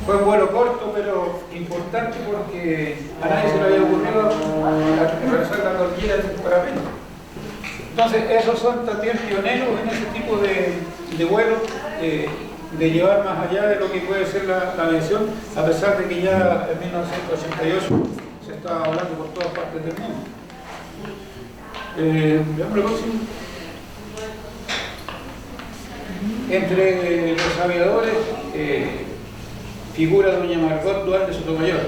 Fue un vuelo corto pero importante porque a nadie se le había ocurrido atravesar la cordillera en parapente. Entonces esos son también pioneros en ese tipo de vuelos, de llevar más allá de lo que puede ser la aviación, a pesar de que ya en 1988 se estaba hablando por todas partes del mundo. Veamos lo próximo. Entre los aviadores figura doña Margot Duarte Sotomayor.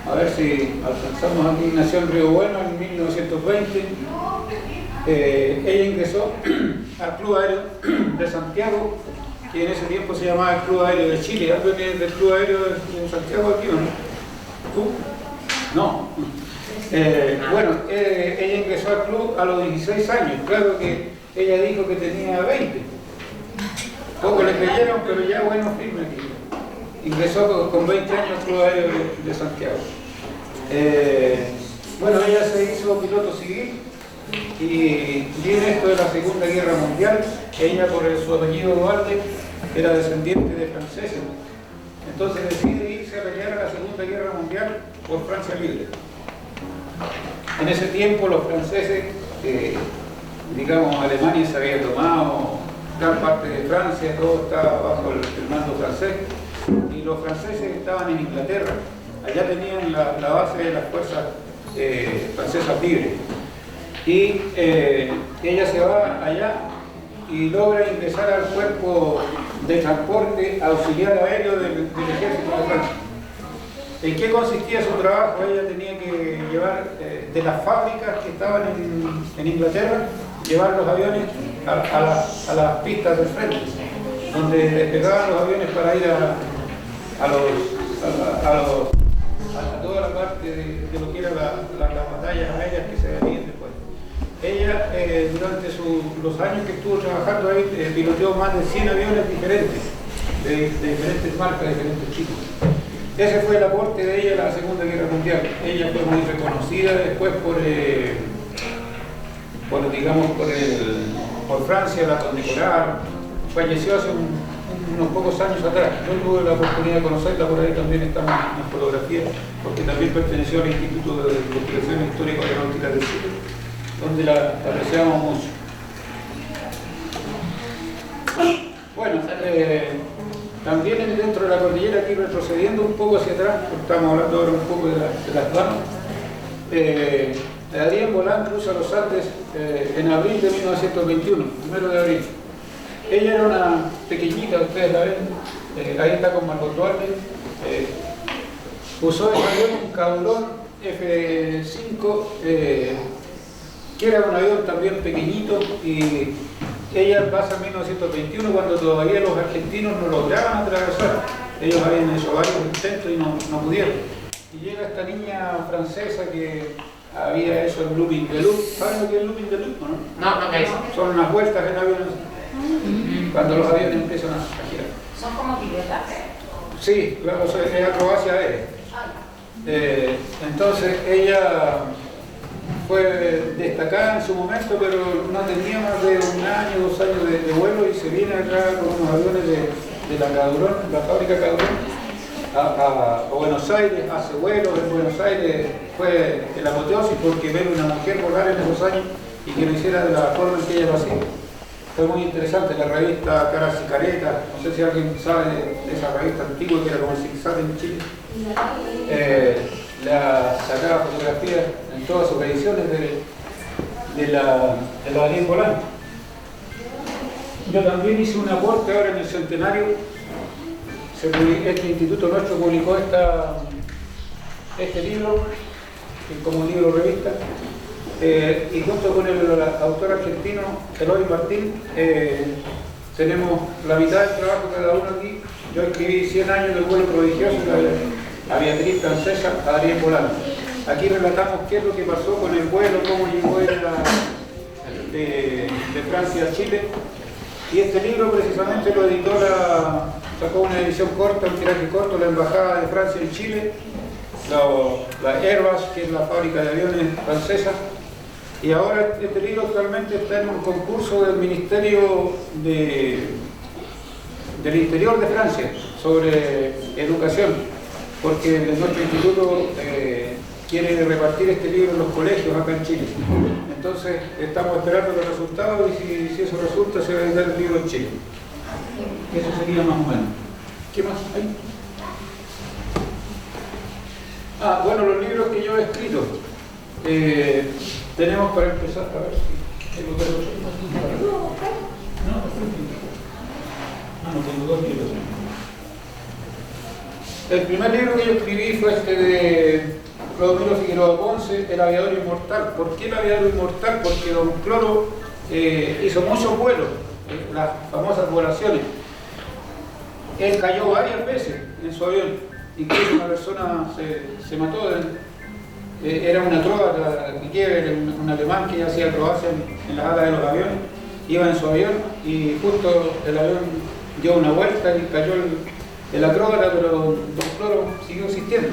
A ver si alcanzamos aquí. Nació en Río Bueno en 1920. Ella ingresó al Club Aéreo de Santiago, que en ese tiempo se llamaba el Club Aéreo de Chile. ¿Algo que es del Club Aéreo de Santiago aquí o no? ¿Tú? No. Bueno, ella ingresó al club a los 16 años. Claro que ella dijo que tenía 20. Poco le creyeron, pero ya bueno, firme aquí. Ingresó con 20 años al Club Aéreo de Santiago. Bueno, ella se hizo piloto civil y viene esto de la Segunda Guerra Mundial. Ella, por su apellido Duarte, era descendiente de franceses. Entonces decide irse a pelear a la Segunda Guerra Mundial por Francia Libre. En ese tiempo los franceses, digamos, Alemania se había tomado gran parte de Francia, todo estaba bajo el mando francés, y los franceses estaban en Inglaterra. Allá tenían la base de las fuerzas francesas libres. Y ella se va allá y logra ingresar al cuerpo de transporte auxiliar aéreo del ejército de Francia. ¿En qué consistía su trabajo? Ella tenía que llevar de las fábricas que estaban en Inglaterra, llevar los aviones a las pistas del frente, donde despegaban los aviones para ir a toda la parte de lo que eran las batallas aéreas que se venían después. Ella, durante los años que estuvo trabajando ahí, piloteó más de 100 aviones diferentes, de diferentes marcas, de diferentes tipos. Ese fue el aporte de ella a la Segunda Guerra Mundial. Ella fue muy reconocida después por Francia, la condecoraron. Falleció hace unos pocos años atrás. Yo tuve la oportunidad de conocerla, por ahí también estamos en fotografía, porque también perteneció al Instituto de Investigación Histórica Aeronáutica de Chile, donde la apreciamos mucho. Bueno, también dentro de la cordillera, aquí retrocediendo un poco hacia atrás, porque estamos hablando ahora un poco de las damas, Adrián Bolán cruza los Andes en abril de 1921, 1 de abril. Ella era una pequeñita, ustedes la ven, ahí está con Margot Duarte. Usó de avión un Caudrón F5, que era un avión también pequeñito, y ella pasa en 1921 cuando todavía los argentinos no lograban atravesar. Ellos habían hecho varios intentos y no pudieron. Y llega esta niña francesa que había hecho el looping de loop. ¿Saben lo que es el looping de loop o no? No, ¿qué es? Son unas vueltas en aviones, cuando los aviones empiezan a girar. Son como pilotaje. Sí, claro, es acrobacia aérea. Entonces ella fue destacada en su momento, pero no tenía más de 1 año, 2 años de vuelo, y se viene acá con unos aviones de la Caudrón, la fábrica Caudrón, a Buenos Aires, hace vuelos en Buenos Aires. Fue el apoteosis, porque ver una mujer volar en esos años y que lo hiciera de la forma en que ella lo hacía. Fue muy interesante. La revista Caras y Caretas, no sé si alguien sabe de esa revista antigua que era como el Zigzag en Chile, la sacaba fotografías en todas sus ediciones de la Adrián Bolán. Yo también hice un aporte ahora en el centenario. Este instituto nuestro publicó este libro como libro revista, y junto con el autor argentino Eloy Martín tenemos la mitad del trabajo cada uno aquí. Yo escribí 100 años del vuelo prodigioso, la Beatriz francesa, Adrián Bolán. Aquí relatamos qué es lo que pasó con el vuelo, cómo llegó de Francia a Chile. Y este libro precisamente lo editó sacó una edición corta, un tiraje corto, la Embajada de Francia en Chile, la Airbus, que es la fábrica de aviones francesa. Y ahora este libro actualmente está en un concurso del Ministerio del Interior de Francia sobre educación, porque nuestro instituto quiere repartir este libro en los colegios acá en Chile. Entonces estamos esperando los resultados, y si eso resulta, se va a editar el libro en Chile. Eso sería más o menos. ¿Qué más hay? Bueno, los libros que yo he escrito. Tenemos para empezar, a ver si tengo que... No tengo 2 libros. El primer libro que yo escribí fue este de Clodomiro Figueroa Ponce, el aviador inmortal. ¿Por qué el aviador inmortal? Porque don Cloro hizo muchos vuelos, las famosas volaciones. Él cayó varias veces en su avión, incluso una persona se mató. Era una acróbata, un alemán que hacía acrobacia en las alas de los aviones, iba en su avión y justo el avión dio una vuelta y cayó el acróbata, pero don Cloro siguió existiendo.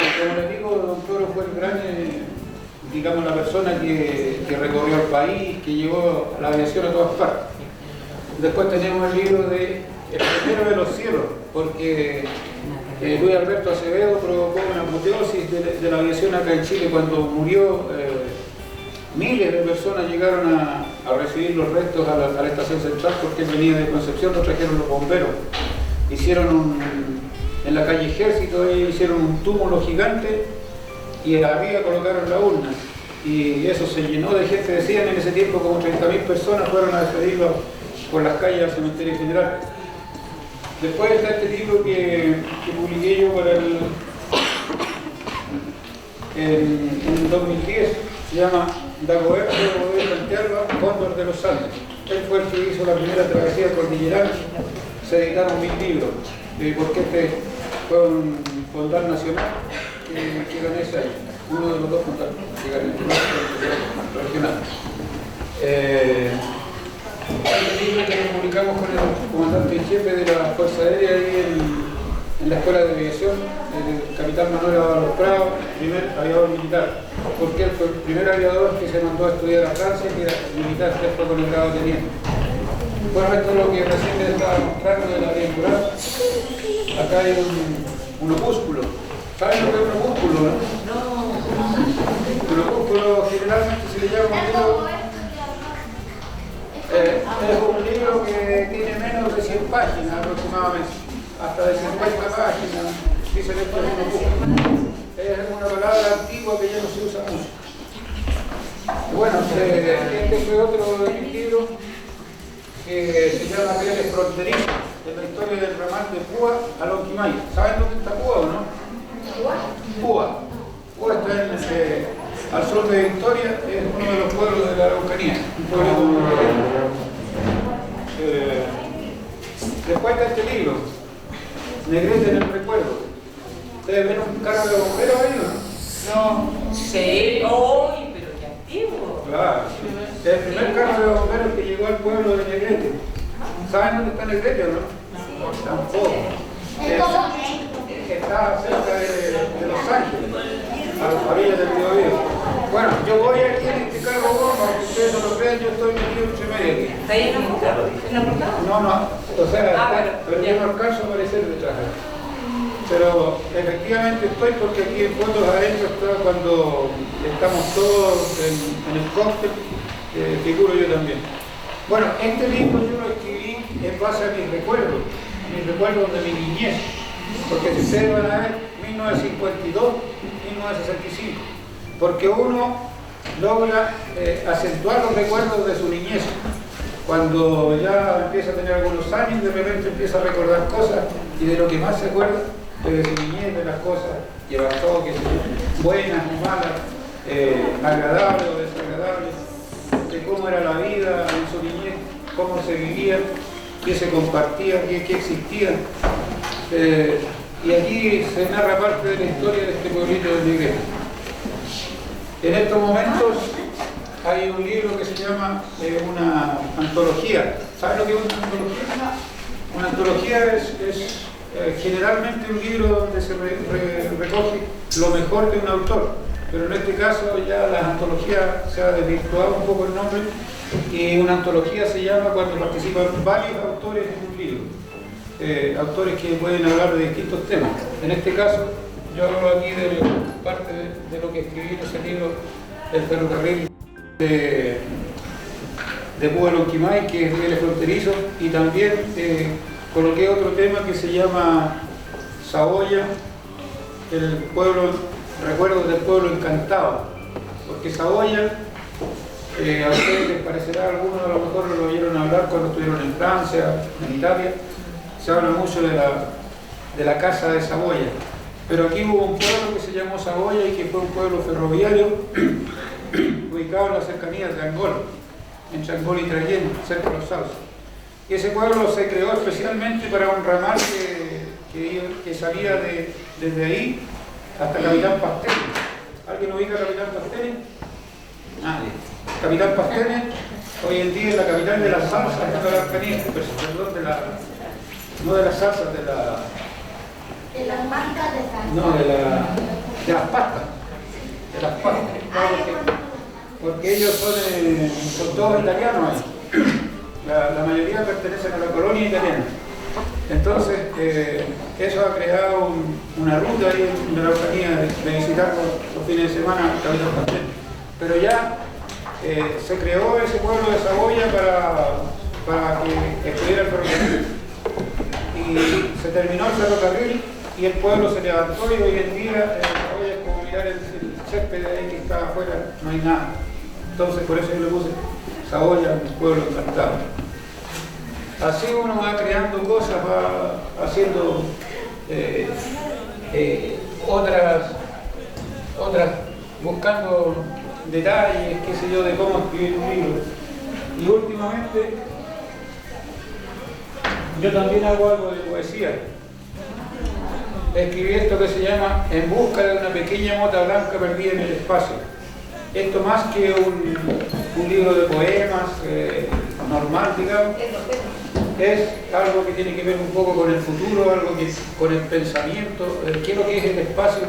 Como les digo, don Cloro fue el gran, digamos, la persona que recorrió el país, que llevó la aviación a todas partes. Después tenemos el libro de El primero de los cielos, porque Luis Alberto Acevedo provocó una apoteosis de la aviación acá en Chile cuando murió. Miles de personas llegaron a recibir los restos a la estación central porque él venía de Concepción, lo trajeron los bomberos. En la calle Ejército hicieron un túmulo gigante y arriba colocaron la urna. Y eso se llenó de gente, decían en ese tiempo como 30.000 personas fueron a despedirlo por las calles del cementerio general. Después está este libro que publiqué yo para en 2010, se llama Dagoberto de Santiago, Cóndor de los Andes. Él fue el que hizo la primera travesía cordillerana. Se editaron 1000 libros, porque este fue un fondal nacional que gané ese año. Uno de los dos fondales que gané, regional. Este libro que lo publicamos con el comandante en jefe de la Fuerza Aérea ahí en la Escuela de Aviación, el capitán Manuel Ábalos Prado, primer aviador militar, porque él fue el primer aviador que se mandó a estudiar a Francia, que era militar, que fue con el grado de teniente. Bueno, esto es lo que recién les estaba mostrando de la aventura. Acá hay un opúsculo. ¿Saben lo que es un opúsculo, no? Un opúsculo generalmente se le llama un libro. Es un libro que tiene menos de 100 páginas aproximadamente, hasta de 50 páginas, dice que esto es un opúsculo. Es una palabra antigua que ya no se usa mucho. Bueno, este fue otro de mis libros que se llama Rieles Fronterizos, de la historia del ramal de Púa a Lonquimay. ¿Saben dónde está Púa o no? Púa. Púa está al sur de Victoria, es uno de los pueblos de la Araucanía. Un pueblo después de este libro, Negrete en el recuerdo. ¿Ustedes ven un carro de bomberos ahí o no? No sé, hoy, pero qué antiguo. Claro. El primer carro de bomberos que llegó al pueblo de Negrete. ¿Saben dónde está Negrete o no? No, tampoco. Está cerca de Los Ángeles, a las orillas del río Vío. Bueno, yo voy aquí en este carro bomba, aunque ustedes no lo vean, yo estoy metido entre medio aquí. ¿Está ahí en la portada? ¿En la portada? No, o sea, pero yo no alcanzo a aparecer detrás. Pero efectivamente estoy porque aquí en fotos adentro está cuando estamos todos en el cóctel, figuro yo también. Bueno, este libro yo lo escribí en base a mis recuerdos de mi niñez, porque si ustedes van a ver, 1952, 1965, porque uno logra acentuar los recuerdos de su niñez. Cuando ya empieza a tener algunos años, de repente empieza a recordar cosas y de lo que más se acuerda de su niñez, de las cosas que pasó, que buenas o malas, agradables o desagradables, de cómo era la vida en su niñez, cómo se vivía, qué se compartía, qué existía. Y aquí se narra parte de la historia de este pueblito de Negrete. En estos momentos hay un libro que se llama una antología. ¿Saben lo que es una antología? Una antología es generalmente un libro donde se recoge lo mejor de un autor, pero en este caso ya las antologías se ha desvirtuado un poco el nombre y una antología se llama cuando participan varios autores en un libro, autores que pueden hablar de distintos temas. En este caso yo hablo aquí de parte de lo que escribí en ese libro, El ferrocarril de Púa a Lonquimay, que es Rieles Fronterizos, y también coloqué otro tema que se llama Saboya, el pueblo, recuerdos del pueblo encantado, porque Saboya, a ustedes les parecerá, algunos a lo mejor lo oyeron hablar cuando estuvieron en Francia, en Italia, se habla mucho de la casa de Saboya. Pero aquí hubo un pueblo que se llamó Saboya y que fue un pueblo ferroviario ubicado en las cercanías de Angola, entre Angola y Trayén, cerca de los Sauces. Y ese pueblo se creó especialmente para un ramal que salía desde ahí hasta Capitán Pastene. ¿Alguien ubica a Capitán Pastene? Nadie. Capitán Pastene hoy en día es la capital de la salsa, no de la Araucanía, perdón, no de las salsas, de las marcas de salsa. no, de las pastas. De las pastas. Porque ellos son todos italianos ahí. La mayoría pertenecen a la colonia italiana. Entonces, eso ha creado una ruta ahí en la Araucanía de visitar los fines de semana a Capitán Pastene. Pero ya se creó ese pueblo de Saboya para que estuviera el ferrocarril. Y se terminó el ferrocarril y el pueblo se levantó y hoy en día Saboya es como mirar el césped de ahí que está afuera, no hay nada. Entonces por eso yo le puse Saboya, un pueblo encantado. Así uno va creando cosas, va haciendo otras, buscando detalles, qué sé yo, de cómo escribir un libro. Y últimamente yo también hago algo de poesía. Escribí esto que se llama En busca de una pequeña mota blanca perdida en el espacio. Esto más que un libro de poemas normal, digamos, es algo que tiene que ver un poco con el futuro, algo que con el pensamiento, qué es lo que es el espacio,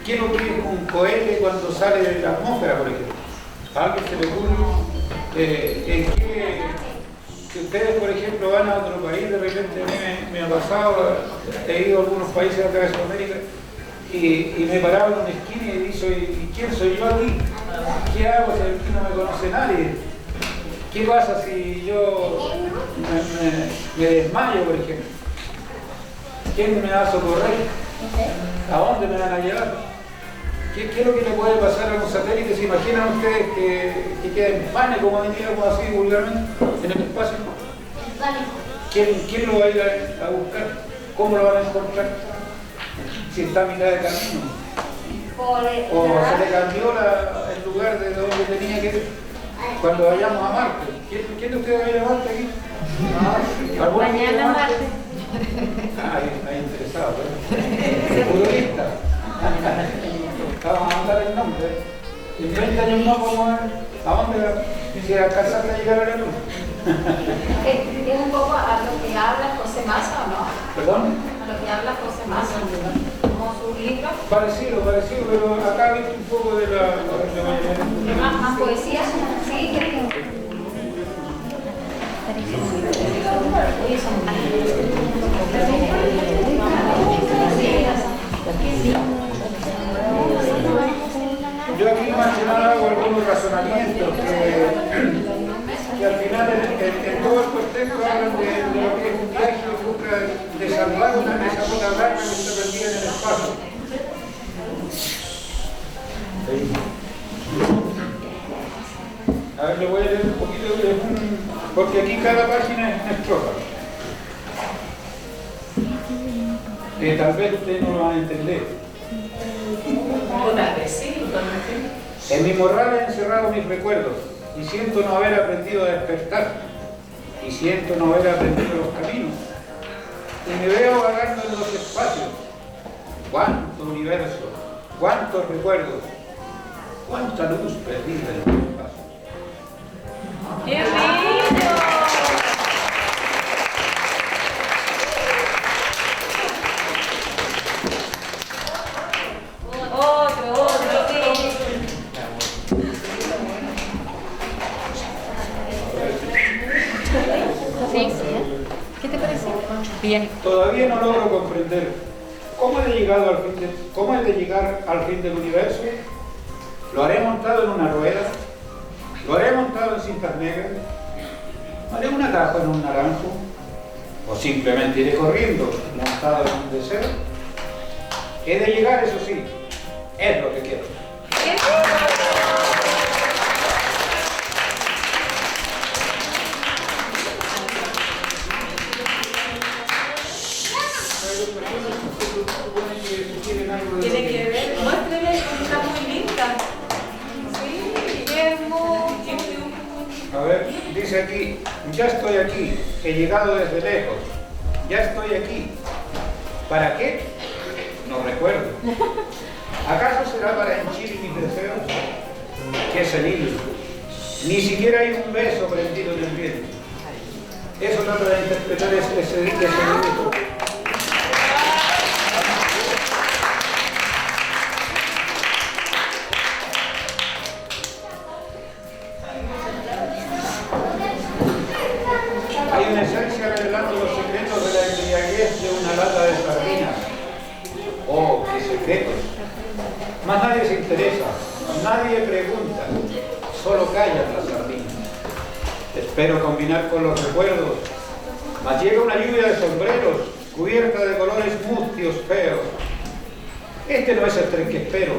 qué es lo que es un cohete cuando sale de la atmósfera, por ejemplo. A alguien se le ocurre en qué, si ustedes, por ejemplo, van a otro país, de repente a mí me ha pasado, he ido a algunos países acá de Sudamérica y me he parado en una esquina y digo, ¿y quién soy yo aquí? ¿Qué hago si aquí no me conoce nadie? ¿Qué pasa si yo me desmayo, por ejemplo? ¿Quién me va a socorrer? ¿A dónde me van a llevar? ¿Qué es lo que le puede pasar a un satélite? ¿Se imaginan ustedes que queda en pane, como diríamos así vulgarmente, en el espacio? ¿Quién lo va a ir a buscar? ¿Cómo lo van a encontrar? Si está a mitad de camino. O se le cambió el lugar de donde tenía que ir. Cuando vayamos a Marte. ¿Quién de ustedes va a ir a Marte aquí? Mañana Marte. Hay interesado, ¿eh? Futbolista. Vamos a mandar el nombre. En 30 años más vamos a ver a dónde si alcanzaste a llegar a la luz. Es un poco a lo que habla José Massa, ¿o no? ¿Perdón? A lo que habla José Massa, como su libro. Parecido, pero acá viste un poco de la Más poesía, sí, que Yo aquí más que nada hago algunos razonamientos que al final en todos estos textos hablan de lo que es un viaje en busca de salvar esa mota blanca que está perdida en el espacio. A ver, le voy a leer un poquito, porque aquí cada página es una estrofa. Tal vez ustedes no lo van a entender. Una vez sí, totalmente. En mi morral he encerrado mis recuerdos y siento no haber aprendido a despertar y siento no haber aprendido los caminos y me veo vagando en los espacios. Cuánto universo, cuántos recuerdos, cuánta luz perdida en el espacio. ¡Qué lindo! Otro, sí. ¿qué te parece? Bien. Todavía no logro comprender cómo he de llegar al fin del universo. ¿Lo haré montado en una rueda? ¿Lo haré montado en cintas negras? ¿Haré una capa en un naranjo? ¿O simplemente iré corriendo montado en un deseo? He de llegar, eso sí, es lo que quiero. ¡Qué lindo! Hay dos personas que suponen que quieren algo ver, dice aquí, ya estoy aquí, he llegado desde lejos, ya estoy aquí. ¿Para qué? No recuerdo. ¿Acaso será para henchir mis deseos? ¡Qué senil! Ni siquiera hay un beso prendido en el viento. Eso trata de interpretar ese dibujo. Hay una esencia revelando los secretos de la embriaguez de una lata de sardinas. ¡Oh, qué secretos! Más nadie se interesa, nadie pregunta, solo callan las sardinas. Espero combinar con los recuerdos, mas llega una lluvia de sombreros, cubierta de colores mustios feos. Este no es el tren que espero.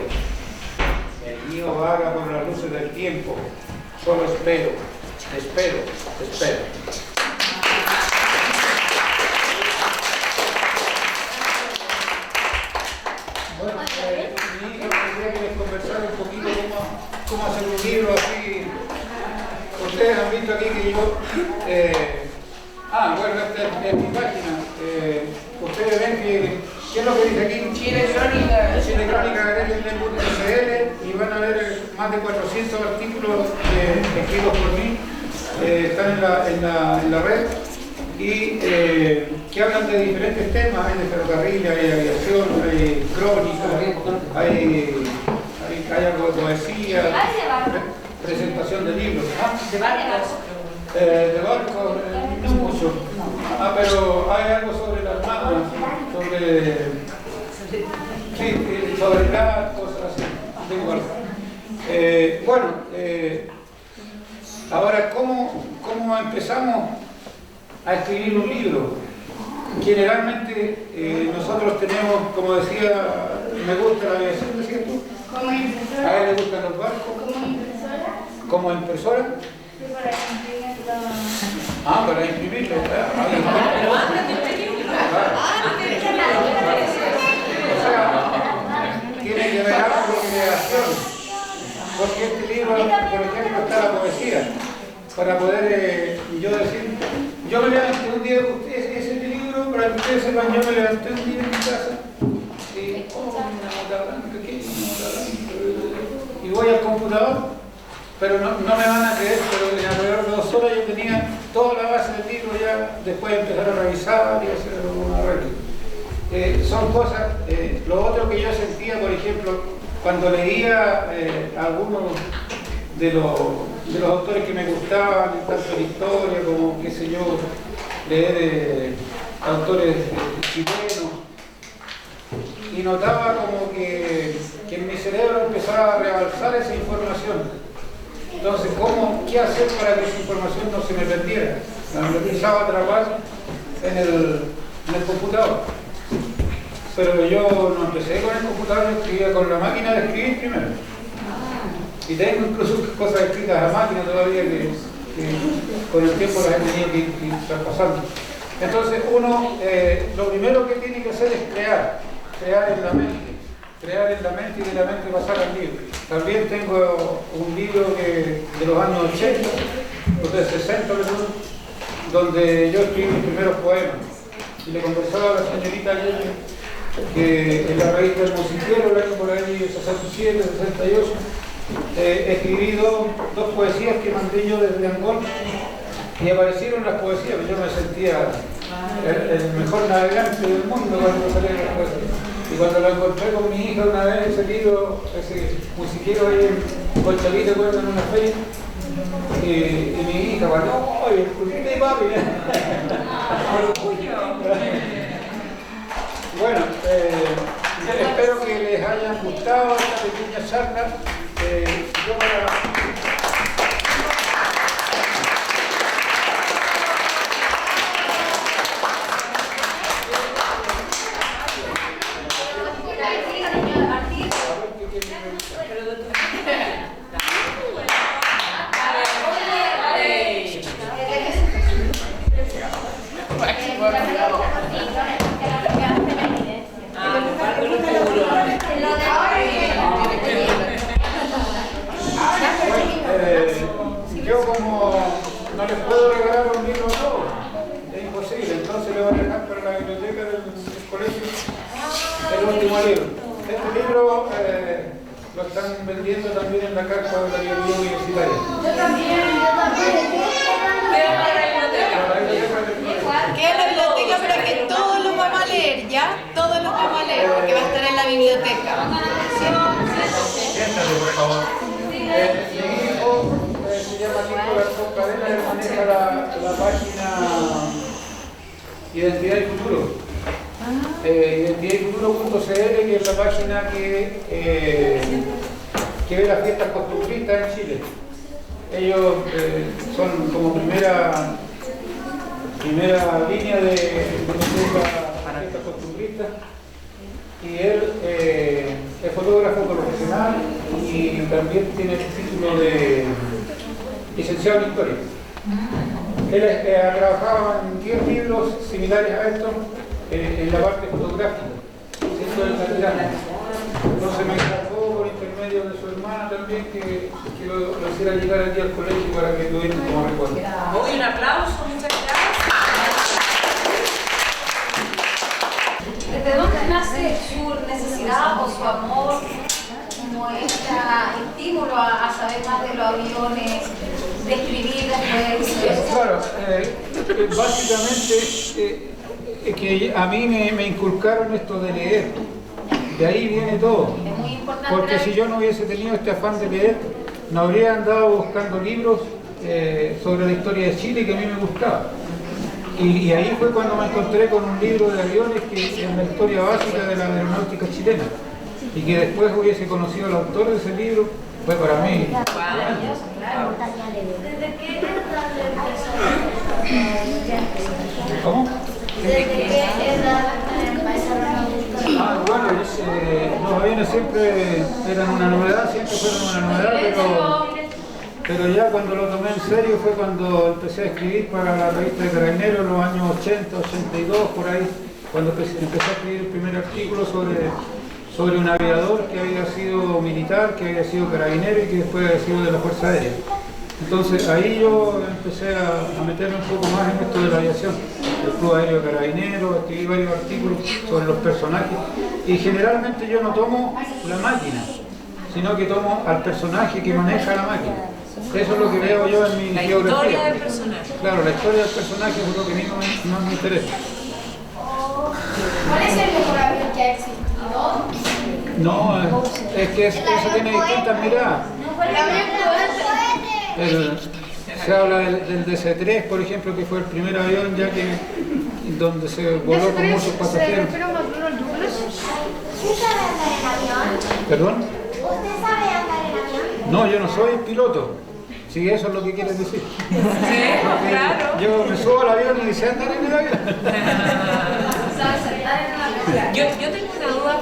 El mío vaga por las luces del tiempo. Solo espero, espero, espero. Bueno, mi hija quería que les conversara un poquito cómo hacer un libro así. Ustedes han visto aquí que yo... bueno, esta es mi página. Ustedes ven que... ¿Qué es lo que dice aquí? Chile Crónica. Chile Crónica SL y van a ver más de 400 artículos escritos por mí. Están en la red. Y que hablan de diferentes temas, hay de ferrocarril, hay aviación, hay crónica, hay algo de poesía, presentación de libros. De barcos. De barcos, no mucho. Pero hay algo sobre las armadas, sobre gas, cosas así. Ahora, ¿cómo empezamos a escribir un libro? Generalmente nosotros tenemos, como decía, me gusta la aviación, ¿decías tú? Como impresora. A él le gustan los barcos. Como impresora. Como impresora. Sí, para imprimir todo. Para imprimirlo. Pero antes de este libro. O sea, tiene que ver algo de creación. Porque este libro, por ejemplo, está la poesía. Para poder yo decir, yo me levanté un día, ese libro, para que ustedes sepan, yo me levanté un día en mi casa y, una nota blanca, y voy al computador, pero no me van a creer, pero en alrededor de 2 horas yo tenía toda la base del libro ya, después de empezar a revisar y hacer un arreglo. Son cosas, lo otro que yo sentía, por ejemplo, cuando leía algunos de los autores que me gustaban, tanto en historia como, qué sé yo, leer autores chilenos, y notaba como que en mi cerebro empezaba a rebalsar esa información. Entonces, ¿qué hacer para que esa información no se me perdiera? La empezaba a atrapar en el computador. Pero yo no empecé con el computador, yo escribía con la máquina de escribir primero. Y tengo incluso cosas escritas a máquina todavía que con el tiempo las he tenido que ir traspasando. Entonces uno, lo primero que tiene que hacer es crear en la mente y de la mente pasar al libro. También tengo un libro de los años 80, de 60, donde yo escribí mis primeros poemas. Y le conversaba a la señorita ayer que en la revista El Musiquero, el año por ahí 67, 68, escribí dos poesías que mandé yo desde Angol y aparecieron las poesías. Yo me sentía el mejor navegante del mundo cuando salían las poesías. Y cuando lo encontré con mi hija una vez, ese libro, ese musiquero ahí en Conchalí, ¿recuerdo? En una feria, y mi hija, bueno, oye, escupiste papi. Bueno, espero que les haya gustado esta pequeña charla. Yo Lo de ahora no les puedo regalar un libro a todos, es imposible, entonces le voy a dejar para la biblioteca del colegio el último libro. Este libro lo están vendiendo también en la carpa de la librería universitaria. Yo también. Que es la biblioteca, pero que todos los vamos a leer, ¿ya? Todos los vamos a leer, porque va a estar en la biblioteca. Siéntate, por favor. Mi hijo se llama Nicolás Cadena, él maneja la página Identidad y Futuro. Identidadifuturo.cl, que es la página que ve las fiestas costumbristas en Chile. Ellos son como primera línea de las fiestas costumbristas, y él es fotógrafo profesional y también tiene el título de licenciado en Historia. Él ha trabajado en 10 libros similares a estos en la parte fotográfica, siendo el candidato. Entonces me encargó por intermedio de su hermana también que lo hiciera llegar aquí al colegio para que lo vieran como recuerdo. Hoy un aplauso, muchas gracias. ¿Desde dónde nace su necesidad o su amor, como este estímulo a saber más de los aviones, de escribir después? Claro, básicamente que a mí me inculcaron esto de leer, de ahí viene todo, Es muy importante. porque si yo no hubiese tenido este afán de leer, no habría andado buscando libros sobre la historia de Chile que a mí me gustaba. Y ahí fue cuando me encontré con un libro de aviones que es la historia básica de la aeronáutica chilena, y que después hubiese conocido al autor de ese libro, fue para mí. ¿Desde qué edad empezó? ¿Cómo? ¿Desde qué edad empezaron a gustar? Bueno, los aviones siempre eran una novedad, siempre fueron una novedad, pero ya cuando lo tomé en serio fue cuando empecé a escribir para la revista de Carabineros en los años 80, 82, por ahí, cuando empecé a escribir el primer artículo sobre un aviador que había sido militar, que había sido carabinero y que después había sido de la Fuerza Aérea. Entonces ahí yo empecé a meterme un poco más en esto de la aviación, el Club Aéreo de Carabineros, escribí varios artículos sobre los personajes, y generalmente yo no tomo la máquina, sino que tomo al personaje que maneja la máquina. Eso es lo que veo yo en mi geografía. La historia del personaje. Claro, la historia del personaje es lo que a mí más me interesa. ¿Cuál es el mejor avión que ha existido? No, es que eso tiene distintas miradas. El avión Se habla del DC-3, por ejemplo, que fue el primer avión ya que donde se voló con muchos pasajeros. ¿Se refiere a Douglas? ¿Usted sabe andar en avión? ¿Perdón? ¿Usted sabe andar en avión? No, yo no soy piloto. Si eso es lo que quieres decir. Sí, claro. Yo me subo al avión y sé andar en el avión. ¿Sabe saltar en un avión? Yo tengo una duda,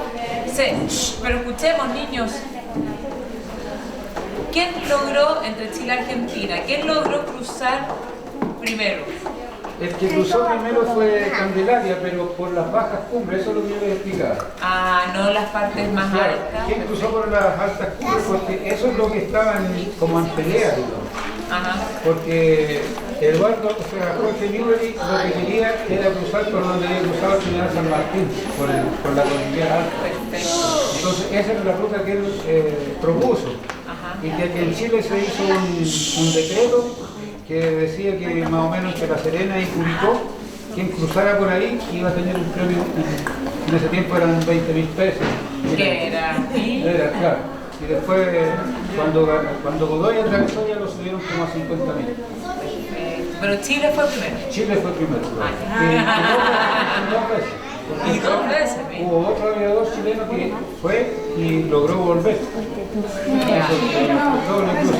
pero escuchemos, niños. ¿Quién logró, entre Chile y Argentina, quién logró cruzar primero? El que cruzó primero fue Candelaria, pero por las bajas cumbres, eso es lo que yo les explicaba. Ah, no las partes más Claro, altas. ¿quién cruzó por las altas cumbres? Porque eso es lo que estaba como en pelea, digamos. Ajá. Porque Eduardo, o sea, Jorge Newbery lo que quería era cruzar por donde había cruzado el general San Martín, por la cordillera alta. Perfecto. Entonces esa era la ruta que él propuso. Ajá. Y que aquí en Chile se hizo un decreto que decía que más o menos entre La Serena y Curicó, quien cruzara por ahí iba a tener un premio, en ese tiempo eran 20.000 pesos. ¿Qué era? Era, claro. Y después, cuando Godoy atravesó, ya lo subieron como a 50.000. Pero Chile fue primero. Chile fue primero. Y dos veces. Hubo otro aviador chileno que fue y logró volver. Doble cruz.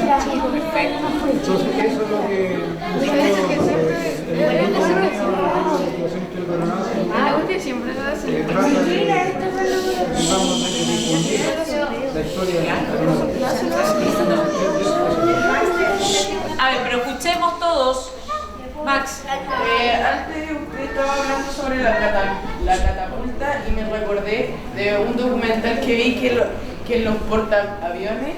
Entonces eso es lo que nosotros, el grupo de investigación histórica aeronáutica, siempre lo hace. trata de difundir la historia aeronáutica. A ver, pero escuchemos todos. Max. Antes usted estaba hablando sobre la catapulta y me recordé de un documental que vi que en los portaaviones,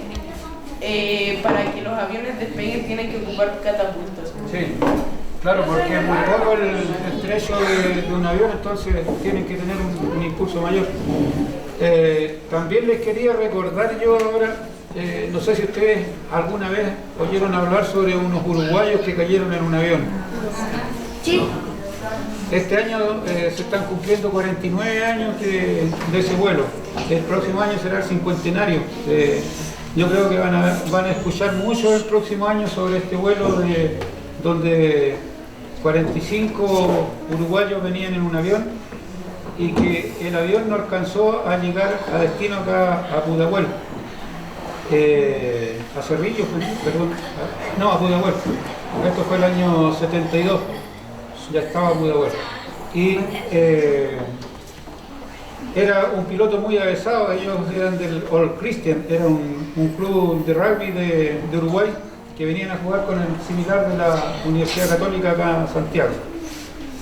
para que los aviones despeguen tienen que ocupar catapultas. Sí, claro, porque es muy poco el trecho de un avión, entonces tienen que tener un impulso mayor. También les quería recordar yo ahora, no sé si ustedes alguna vez oyeron hablar sobre unos uruguayos que cayeron en un avión. Sí. Este año se están cumpliendo 49 años de ese vuelo. El próximo año será el cincuentenario. Yo creo que van a escuchar mucho el próximo año sobre este vuelo donde 45 uruguayos venían en un avión y que el avión no alcanzó a llegar a destino acá a Pudahuel. A Cerrillo, perdón. No, a Pudahuel. Esto fue el año 72. Ya estaba Pudahuel. Y era un piloto muy avesado, ellos eran del All Christian, era un club de rugby de Uruguay que venían a jugar con el similar de la Universidad Católica acá en Santiago.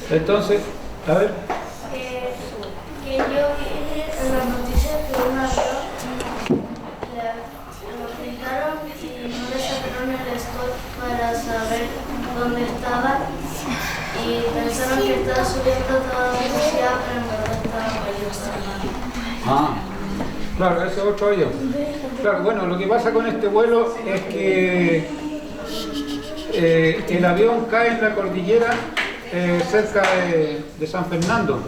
Entonces, a ver. Que yo vi en las noticias que un avión lo pintaron y no le sacaron el stop para saber dónde estaba y pensaron que estaba subiendo a toda velocidad, pero en verdad estaba cayendo. Ah, claro, ese es otro avión. Claro, bueno, lo que pasa con este vuelo es que el avión cae en la cordillera cerca de San Fernando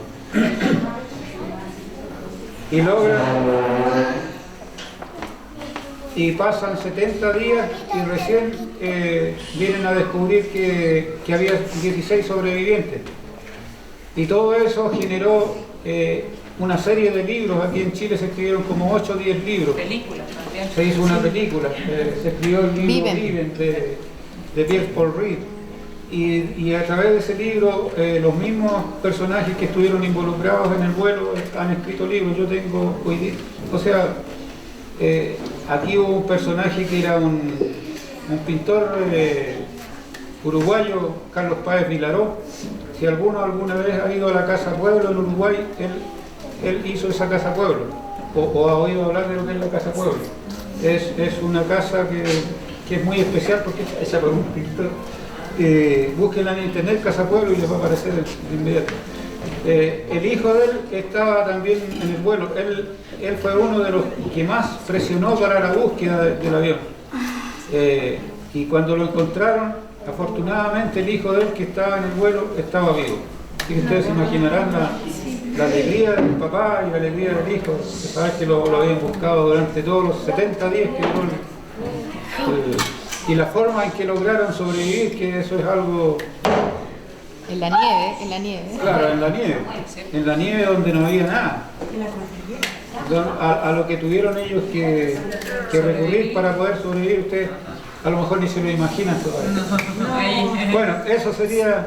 y y pasan 70 días y recién vienen a descubrir que había 16 sobrevivientes. Y todo eso generó una serie de libros. Aquí en Chile se escribieron como 8 o 10 libros. Películas también. Se hizo una película, se escribió el libro Viven. de Pierre Paul Reed. Y a través de ese libro, los mismos personajes que estuvieron involucrados en el vuelo han escrito libros. Yo tengo hoy día, o sea, aquí hubo un personaje que era un pintor uruguayo, Carlos Páez Vilaró. Si alguno alguna vez ha ido a la Casa Pueblo en Uruguay, él hizo esa Casa Pueblo, o ha oído hablar de lo que es la Casa Pueblo. Es una casa que es muy especial porque está hecha por un pintor. Búsquenla en internet, Casa Pueblo, y les va a aparecer de inmediato. El hijo de él estaba también en el vuelo. Él fue uno de los que más presionó para la búsqueda del avión. Y cuando lo encontraron, afortunadamente el hijo de él que estaba en el vuelo estaba vivo. Así que ustedes se imaginarán la alegría del papá y la alegría del hijo, de saber que lo habían buscado durante todos los 70 días que duró y la forma en que lograron sobrevivir, que eso es algo... En la nieve. Claro, en la nieve donde no había nada. A lo que tuvieron ellos que recurrir para poder sobrevivir, ustedes a lo mejor ni se lo imaginan todavía. Bueno, eso sería...